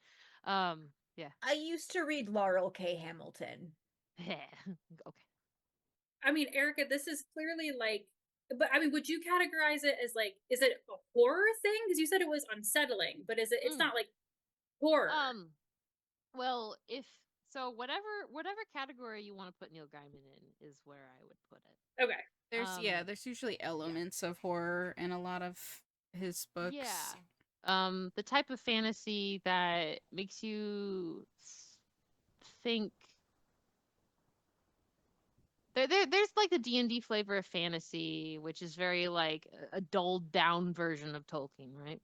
Yeah. I used to read Laurel K. Hamilton. Okay. I mean, Erica, this is clearly like, but I mean, would you categorize it as like, is it a horror thing? Because you said it was unsettling, but is it? It's Mm. not like horror. Well, if so, whatever category you want to put Neil Gaiman in is where I would put it. Okay. There's usually elements of horror in a lot of his Yeah. books. The type of fantasy that makes you think there's like the D&D flavor of fantasy, which is very like a dulled down version of Tolkien, right?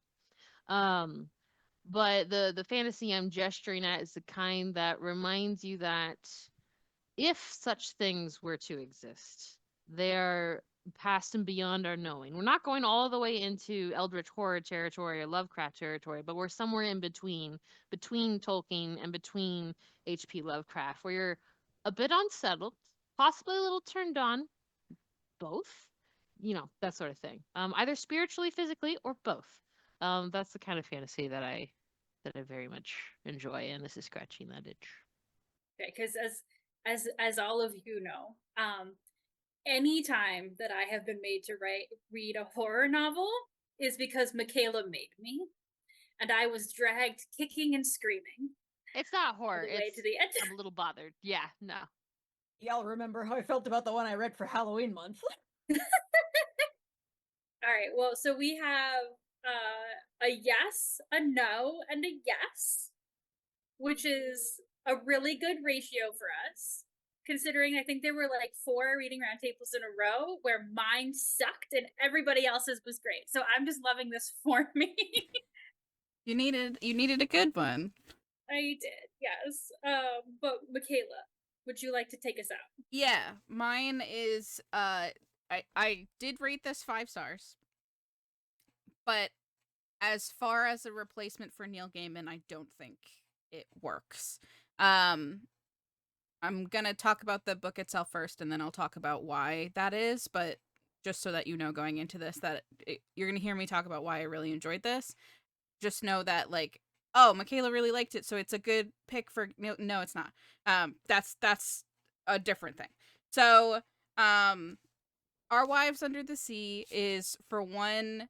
But the fantasy I'm gesturing at is the kind that reminds you that if such things were to exist, they're past and beyond our knowing. We're not going all the way into Eldritch horror territory or Lovecraft territory, but we're somewhere in between Tolkien and between H.P. Lovecraft, where you're a bit unsettled, possibly a little turned on, both, that sort of thing. Either spiritually, physically, or both. That's the kind of fantasy that I very much enjoy, and this is scratching that itch. Okay. Because as all of you know, any time that I have been made to read a horror novel is because Michaela made me, and I was dragged kicking and screaming It's not all horror. the way It's to the end. I'm a little bothered. Yeah, no. Y'all remember how I felt about the one I read for Halloween month? All right. Well, so we have a yes, a no, and a yes, which is a really good ratio for us. Considering I think there were like 4 reading roundtables in a row where mine sucked and everybody else's was great. So I'm just loving this for me. You needed a good one. I did, yes. But Michaela, would you like to take us out? Yeah, mine is I did rate this 5 stars. But as far as a replacement for Neil Gaiman, I don't think it works. I'm gonna talk about the book itself first, and then I'll talk about why that is. But just so that you know, going into this, that you're gonna hear me talk about why I really enjoyed this. Just know that, like, oh, Michaela really liked it, so it's a good pick for no, it's not. That's a different thing. So, Our Wives Under the Sea is, for one,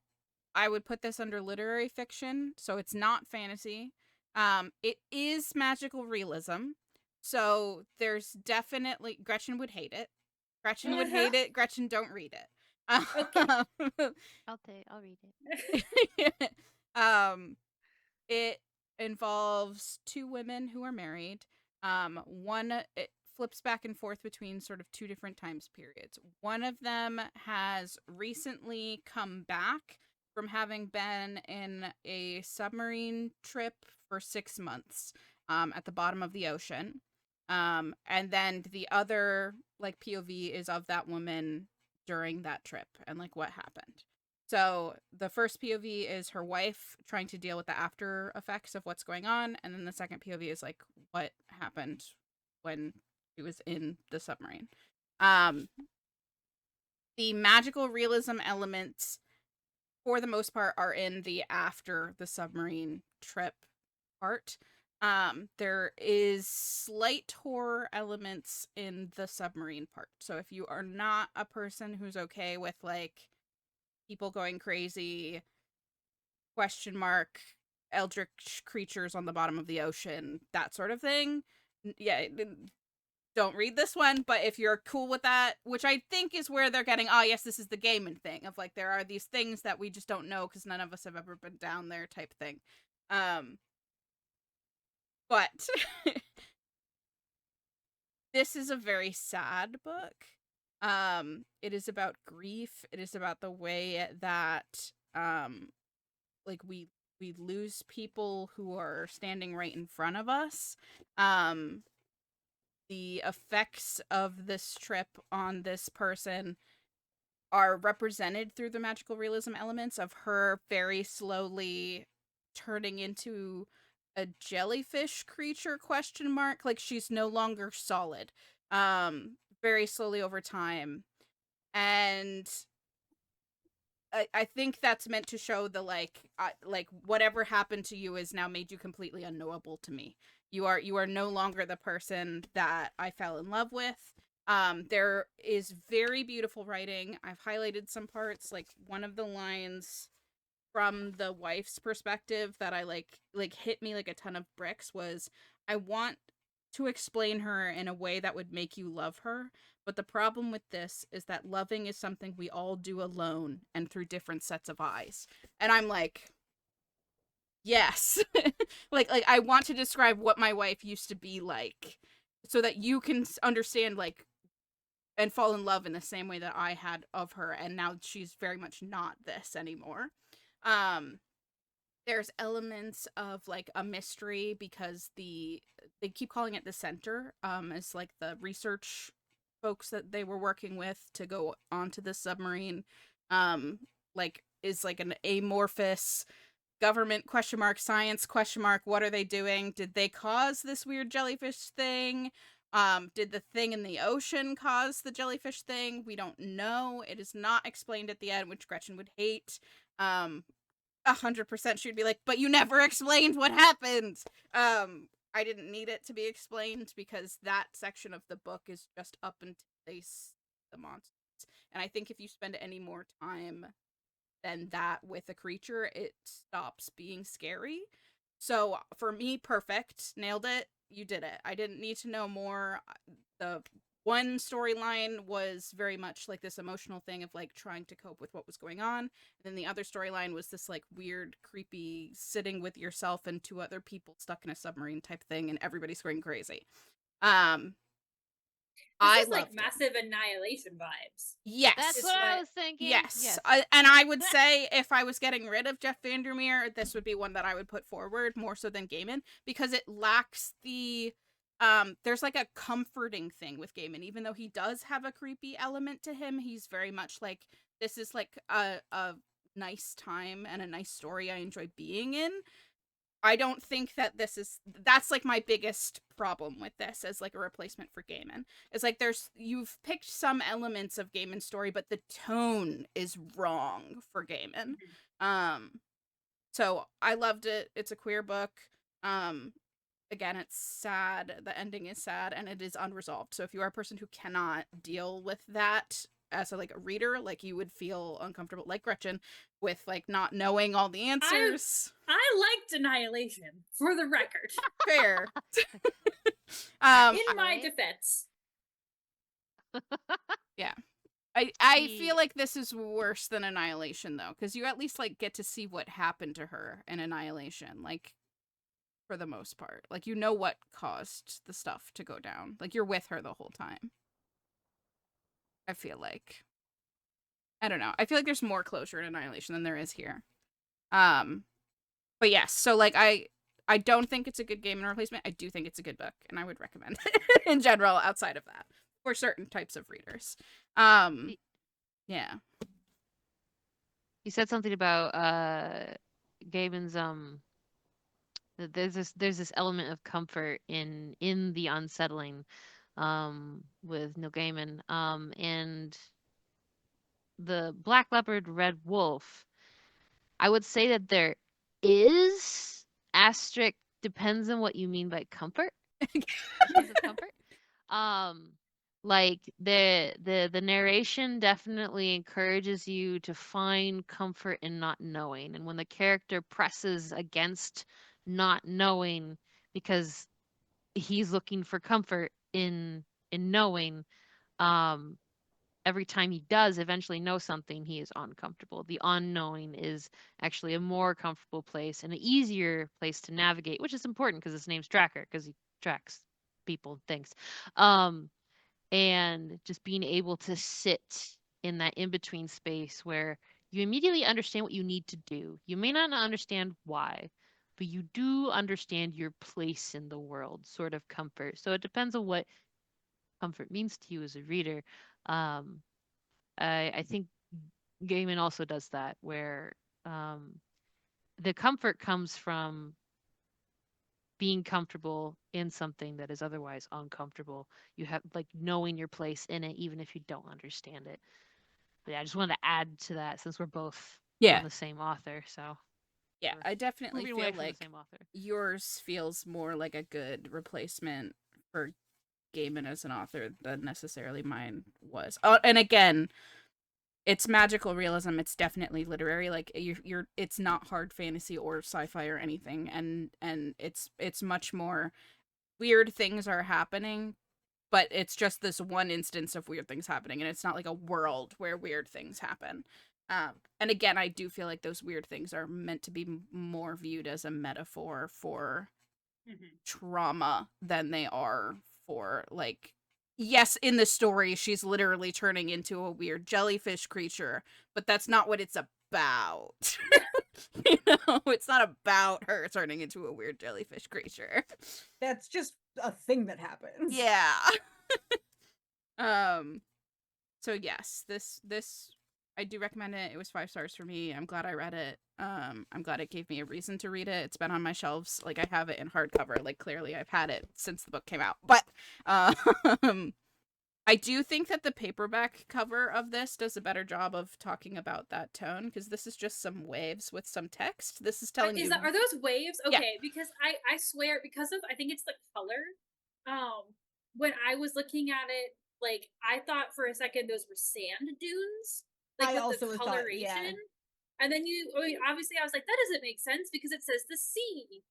I would put this under literary fiction, so it's not fantasy. It is magical realism, so there's definitely Gretchen would hate it. Gretchen would hate it. Gretchen, don't read it. Okay. I'll read it. It involves 2 women who are married. One, it flips back and forth between sort of 2 different times periods. One of them has recently come back from having been in a submarine trip for 6 months at the bottom of the ocean. And then the other like POV is of that woman during that trip and like what happened. So the first POV is her wife trying to deal with the after effects of what's going on, and then the second POV is like what happened when she was in the submarine. The magical realism elements, for the most part, are in the after the submarine trip part. There is slight horror elements in the submarine part. So if you are not a person who's okay with like people going crazy, question mark, eldritch creatures on the bottom of the ocean, that sort of thing, yeah, don't read this one. But if you're cool with that, which I think is where they're getting, oh yes, this is the Gaiman thing of like there are these things that we just don't know because none of us have ever been down there type thing. But this is a very sad book. It is about grief. It is about the way that like we lose people who are standing right in front of us. The effects of this trip on this person are represented through the magical realism elements of her very slowly turning into a jellyfish creature ? Like she's no longer solid. Very slowly over time. And I think that's meant to show the like whatever happened to you is now made you completely unknowable to me. You are no longer the person that I fell in love with. There is very beautiful writing. I've highlighted some parts. Like one of the lines from the wife's perspective that I like hit me like a ton of bricks was, I want to explain her in a way that would make you love her, but the problem with this is that loving is something we all do alone and through different sets of eyes. And I'm like, yes. like I want to describe what my wife used to be like so that you can understand like and fall in love in the same way that I had of her, and now she's very much not this anymore. um there's elements of like a mystery because they keep calling it the center, as like the research folks that they were working with to go onto the submarine, like is like an amorphous government ? Science ? What are they doing? Did they cause this weird jellyfish thing? Did the thing in the ocean cause the jellyfish thing? We don't know. It is not explained at the end, which Gretchen would hate. 100% she'd be like, but you never explained what happened. I didn't need it to be explained because that section of the book is just up until they see the monsters. And I think if you spend any more time than that with a creature, it stops being scary. So for me, perfect. Nailed it. You did it. I didn't need to know more. The one storyline was very much like this emotional thing of like trying to cope with what was going on. And then the other storyline was this like weird, creepy sitting with yourself and two other people stuck in a submarine type thing, and everybody's going crazy. This I is like loved it. massive Annihilation vibes. Yes. That's Is what I what- was thinking. Yes. And I would say if I was getting rid of Jeff Vandermeer, this would be one that I would put forward more so than Gaiman, because it lacks the there's like a comforting thing with Gaiman. Even though he does have a creepy element to him, he's very much like, this is like a nice time and a nice story I enjoy being in. I don't think that that's like my biggest problem with this as like a replacement for Gaiman. It's like you've picked some elements of Gaiman's story, but the tone is wrong for Gaiman. So I loved it. It's a queer book. Again, it's sad. The ending is sad and it is unresolved. So if you are a person who cannot deal with that as a reader, like you would feel uncomfortable, like Gretchen, with like not knowing all the answers. I liked Annihilation, for the record. Fair. In my defense. Yeah. I feel like this is worse than Annihilation though, because you at least like get to see what happened to her in Annihilation, like for the most part. Like you know what caused the stuff to go down. Like you're with her the whole time. I feel like. I don't know. I feel like there's more closure in Annihilation than there is here. But yes, so like I don't think it's a good Gaiman replacement. I do think it's a good book, and I would recommend it in general outside of that for certain types of readers. Yeah. You said something about Gaiman's there's this element of comfort in the unsettling with Neil Gaiman, and the Black Leopard Red Wolf. I would say that there is asterisk, depends on what you mean by comfort. Degrees of comfort. Like the narration definitely encourages you to find comfort in not knowing, and when the character presses against not knowing because he's looking for comfort in knowing, every time he does eventually know something, he is uncomfortable. The unknowing is actually a more comfortable place and an easier place to navigate, which is important because his name's Tracker, because he tracks people and things. And just being able to sit in that in-between space where you immediately understand what you need to do. You may not understand why, but you do understand your place in the world, sort of comfort. So it depends on what comfort means to you as a reader. I think Gaiman also does that, where the comfort comes from being comfortable in something that is otherwise uncomfortable. You have like knowing your place in it, even if you don't understand it. But yeah, I just wanted to add to that since we're both Yeah. on the same author. So Yeah, we're I definitely moving away feel from the like same author. yours feels more like a good replacement for Gaiman as an author than necessarily mine was. Oh, and again, it's magical realism. It's definitely literary. Like you're it's not hard fantasy or sci-fi or anything, and it's much more weird things are happening, but it's just this one instance of weird things happening, and it's not like a world where weird things happen. And again, I do feel like those weird things are meant to be more viewed as a metaphor for trauma than they are for like yes, in the story she's literally turning into a weird jellyfish creature, but that's not what it's about. You know, it's not about her turning into a weird jellyfish creature. That's just a thing that happens. Yeah. um so yes, this I do recommend it. It was 5 stars for me. I'm glad I read it. I'm glad it gave me a reason to read it. It's been on my shelves. Like I have it in hardcover. Like clearly I've had it since the book came out. But um I do think that the paperback cover of this does a better job of talking about that tone, because this is just some waves with some text. This is telling Is you, that, are those waves? yeah, Okay, because I swear, because of, I think it's the color. When I was looking at it, like I thought for a second those were sand dunes, like I with the also thought, yeah. coloration. And then I mean, obviously I was like, that doesn't make sense because it says the sea.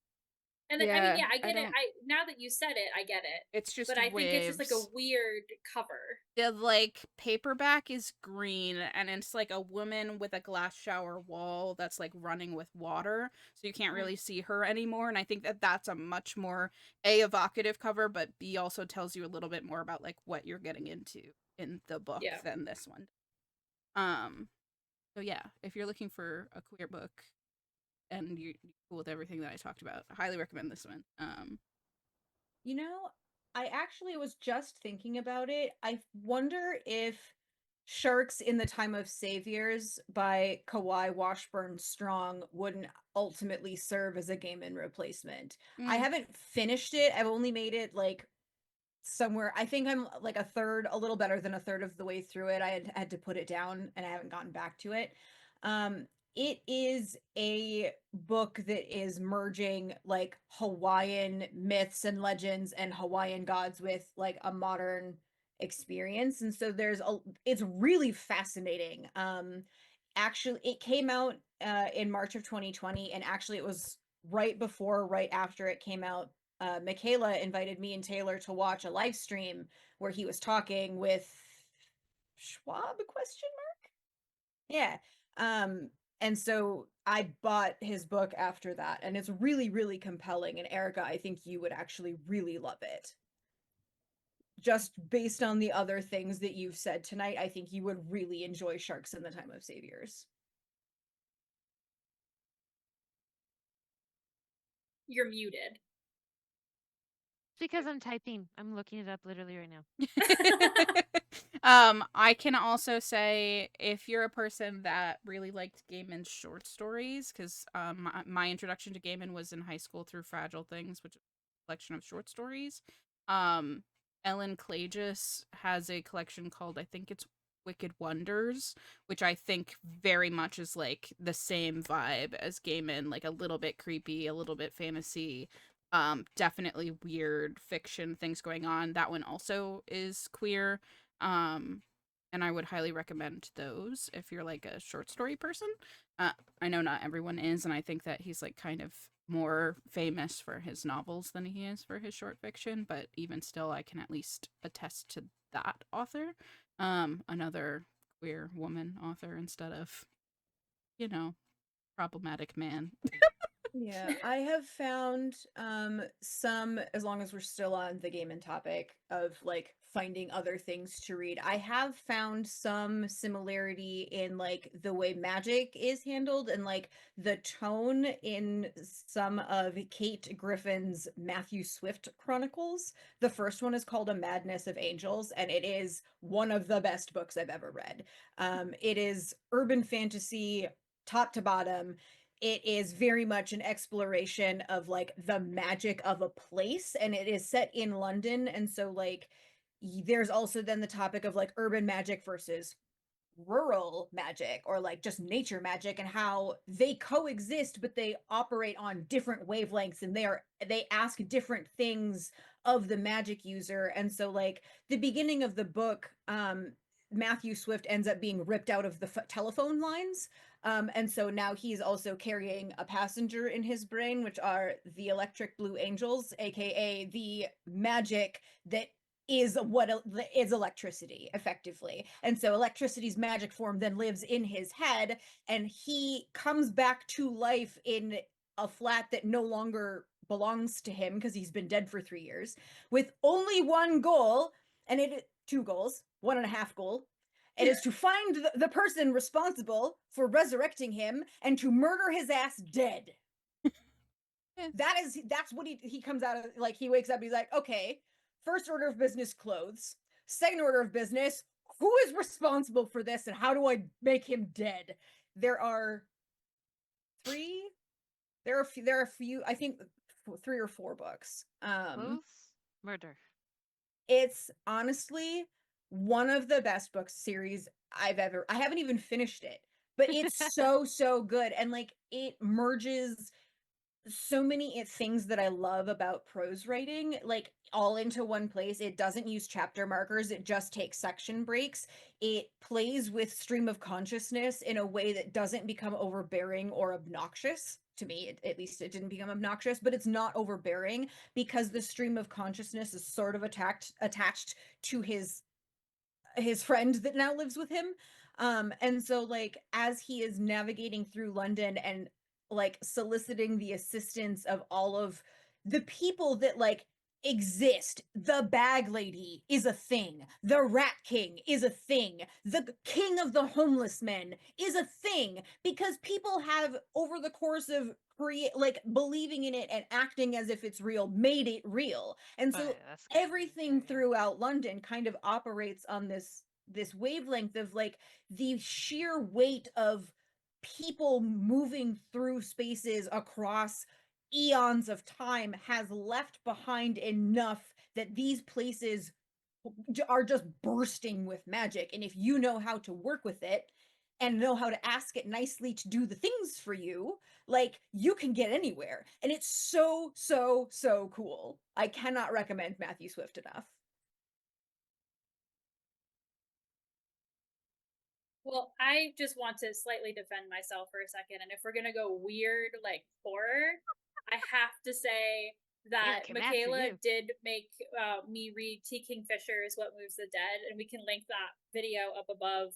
And then, I mean, yeah, yeah, I I get it. don't. I, now that you said it, I get it. It's just But I think it's just like a waves. weird cover. The like paperback is green, and it's like a woman with a glass shower wall that's like running with water, so you can't really see her anymore. And I think that that's a much more a evocative cover, but b also tells you a little bit more about like what you're getting into in the book Yeah. than this one. Um, so yeah, if you're looking for a queer book and you're cool with everything that I talked about, I highly recommend this one. You know, I actually was just thinking about it. I wonder if Sharks in the Time of Saviors by Kawhi Washburn Strong wouldn't ultimately serve as a Gaiman replacement. I Mm, haven't finished it. I've only made it like somewhere. I think I'm like a third, a little better than a third of the way through it. I had to put it down and I haven't gotten back to it. It is a book that is merging like Hawaiian myths and legends and Hawaiian gods with like a modern experience. And so it's really fascinating. Actually it came out in March of 2020, and actually it was right after it came out. Michaela invited me and Taylor to watch a live stream where he was talking with Schwab question mark. Yeah. And so I bought his book after that, and it's really, really compelling. And Erica, I think you would actually really love it. Just based on the other things that you've said tonight, I think you would really enjoy Sharks in the Time of Saviors. You're muted. Because I'm typing. I'm looking it up literally right now. I can also say if you're a person that really liked Gaiman's short stories, because my introduction to Gaiman was in high school through Fragile Things, which is a collection of short stories. Um, Ellen Klages has a collection called, I think it's Wicked Wonders, which I think very much is like the same vibe as Gaiman, like a little bit creepy, a little bit fantasy, definitely weird fiction things going on. That one also is queer. um and I would highly recommend those if you're like a short story person. I know not everyone is, and I think that he's like kind of more famous for his novels than he is for his short fiction, but even still I can at least attest to that author. Another queer woman author instead of, you know, problematic man. Yeah, I have found some, as long as we're still on the game and topic of like finding other things to read, I have found some similarity in like the way magic is handled and like the tone in some of Kate Griffin's Matthew Swift chronicles. The first one is called A Madness of Angels, and it is one of the best books I've ever read. It is urban fantasy top to bottom. it is very much an exploration of like the magic of a place, and it is set in London. And so like there's also then the topic of like urban magic versus rural magic, or like just nature magic, and how they coexist but they operate on different wavelengths, and they ask different things of the magic user. And so like the beginning of the book, Matthew Swift ends up being ripped out of the telephone lines, and so now he's also carrying a passenger in his brain, which are the electric blue angels, aka the magic that is what is electricity effectively. And so electricity's magic form then lives in his head, and he comes back to life in a flat that no longer belongs to him because he's been dead for 3 years, with only one goal, and it two goals, 1.5 goal. It is to find the person responsible for resurrecting him and to murder his ass dead. That's what he comes out of. Like, he wakes up, he's like, okay, first order of business, clothes. Second order of business, who is responsible for this and how do I make him dead? There are a few, I think 3 or 4 books. Both murder. It's honestly one of the best book series I haven't even finished it, but it's so good. And like, it merges so many things that I love about prose writing, like, all into one place. It doesn't use chapter markers, it just takes section breaks. It plays with stream of consciousness in a way that doesn't become overbearing or obnoxious. To me, at least, it didn't become obnoxious, but it's not overbearing because the stream of consciousness is sort of attached to his friend that now lives with him. And so like, as he is navigating through London and like soliciting the assistance of all of the people that like exist, the bag lady is a thing, the rat king is a thing, the king of the homeless men is a thing, because people have, over the course of like believing in it and acting as if it's real, made it real. And so everything throughout London kind of operates on this wavelength of like the sheer weight of people moving through spaces across eons of time has left behind enough that these places are just bursting with magic. And if you know how to work with it and know how to ask it nicely to do the things for you, like, you can get anywhere. And it's so cool. I cannot recommend Matthew Swift enough. Well, I just want to slightly defend myself for a second. And if we're going to go weird, like horror, I have to say that Michaela did make me read T. Kingfisher's What Moves the Dead. And we can link that video up above,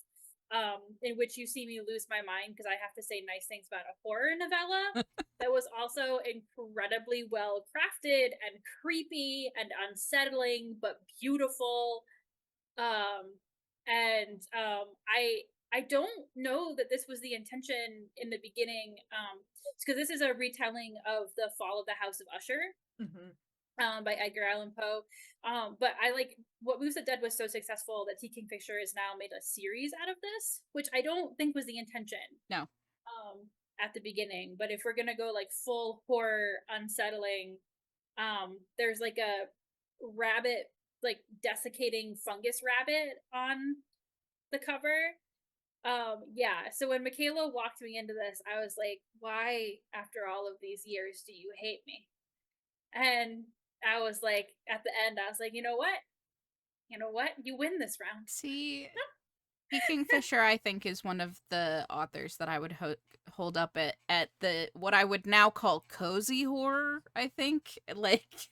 in which you see me lose my mind because I have to say nice things about a horror novella that was also incredibly well crafted and creepy and unsettling, but beautiful. I don't know that this was the intention in the beginning, because this is a retelling of The Fall of the House of Usher. By Edgar Allan Poe. But I like What Moves the Dead was so successful that T. Kingfisher has now made a series out of this, which I don't think was the intention. No. At the beginning. But if we're gonna go like full horror, unsettling, there's like a rabbit, like desiccating fungus rabbit on the cover. Yeah, so when Michaela walked me into this, I was like, why, after all of these years, do you hate me? And I was like, at the end, I was like, you know what? You win this round. See, T. Kingfisher, I think, is one of the authors that I would hold up at the what I would now call cozy horror. I think, like,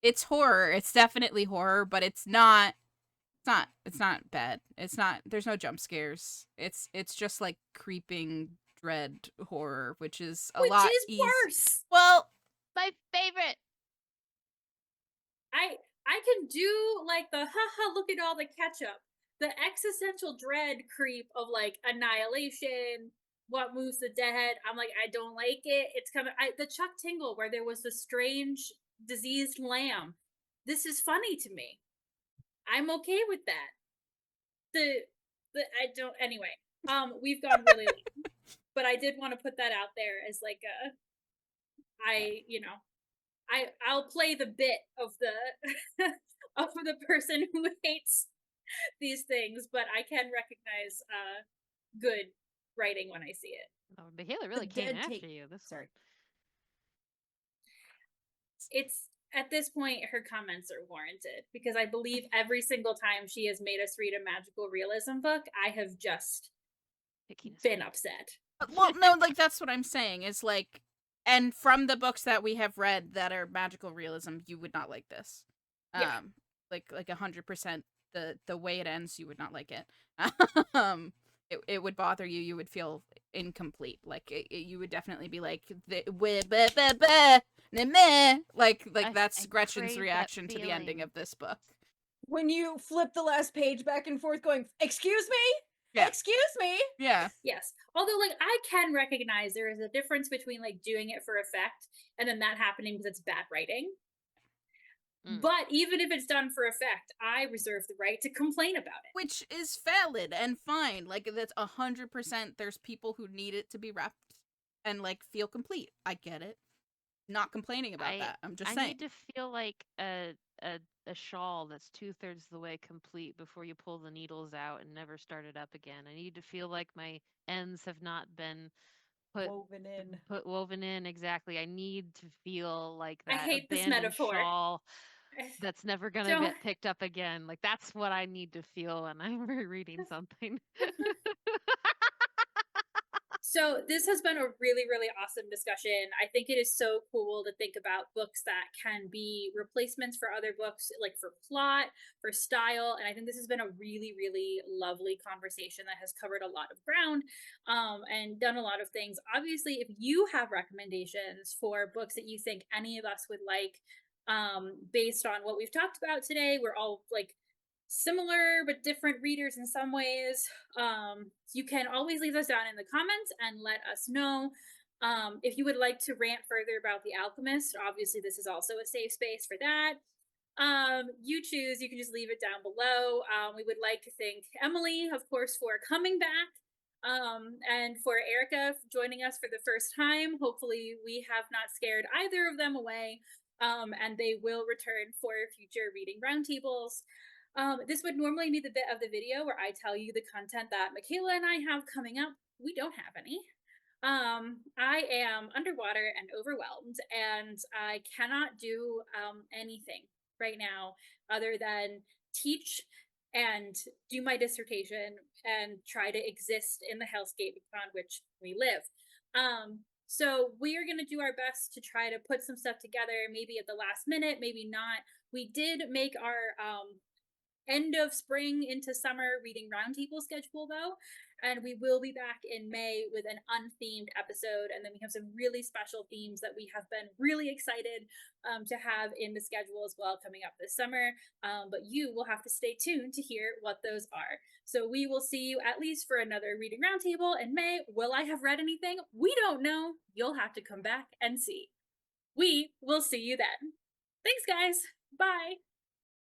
it's horror. It's definitely horror, but it's not bad. It's not. There's no jump scares. It's just like creeping dread horror, which is a lot worse. Well, my favorite. I can do like the haha, look at all the ketchup, the existential dread creep of like Annihilation, What Moves the Dead. I'm like, I don't like it. It's coming. The Chuck Tingle where there was the strange diseased lamb. This is funny to me. I'm okay with that. I don't. Anyway, we've gone really long. but I did want to put that out there as like a, I'll play the bit of the of the person who hates these things, but I can recognize good writing when I see it. Oh, Michaela The really came dead after take. you. This Sorry. It's at this point her comments are warranted because I believe every single time she has made us read a magical realism book, I have just been upset. Well, no, like that's what I'm saying is like, and from the books that we have read that are magical realism, you would not like this. Yeah. Like 100%. The way it ends, you would not like it. It would bother you. You would feel incomplete. Like you would definitely be like like that's I Gretchen's crave that reaction to the ending feeling. of this book. When you flip the last page back and forth going, excuse me? Yeah. Excuse me? Yeah. Yes. Although, like, I can recognize there is a difference between, like, doing it for effect and then that happening because it's bad writing. But even if it's done for effect, I reserve the right to complain about it. Which is valid and fine. Like that's 100%. There's people who need it to be wrapped and like feel complete. I get it. Not complaining about that. I'm just I saying. need to feel like a shawl that's 2/3 the way complete before you pull the needles out and never start it up again. I need to feel like my ends have not been Woven in. exactly. I need to feel like I that hate this abandoned metaphor. shawl that's never gonna Don't. get picked up again. Like that's what I need to feel when I'm rereading something. So this has been a really, really awesome discussion. I think it is so cool to think about books that can be replacements for other books, like for plot, for style. And I think this has been a really, really lovely conversation that has covered a lot of ground and done a lot of things. Obviously, if you have recommendations for books that you think any of us would like, based on what we've talked about today, we're all like similar but different readers in some ways. You can always leave us down in the comments and let us know. If you would like to rant further about The Alchemist, obviously this is also a safe space for that. You choose, you can just leave it down below. We would like to thank Emily, of course, for coming back. And for Erica joining us for the first time. Hopefully we have not scared either of them away. And they will return for future reading roundtables. This would normally be the bit of the video where I tell you the content that Michaela and I have coming up. We don't have any. I am underwater and overwhelmed, and I cannot do anything right now other than teach and do my dissertation and try to exist in the hellscape upon which we live. So we are going to do our best to try to put some stuff together, maybe at the last minute, maybe not. We did make our end of spring into summer reading roundtable schedule though, and we will be back in May with an unthemed episode, and then we have some really special themes that we have been really excited to have in the schedule as well coming up this summer, but you will have to stay tuned to hear what those are. So we will see you at least for another reading roundtable in May. Will I have read anything? We don't know. You'll have to come back and see. We will see you then. Thanks guys. Bye.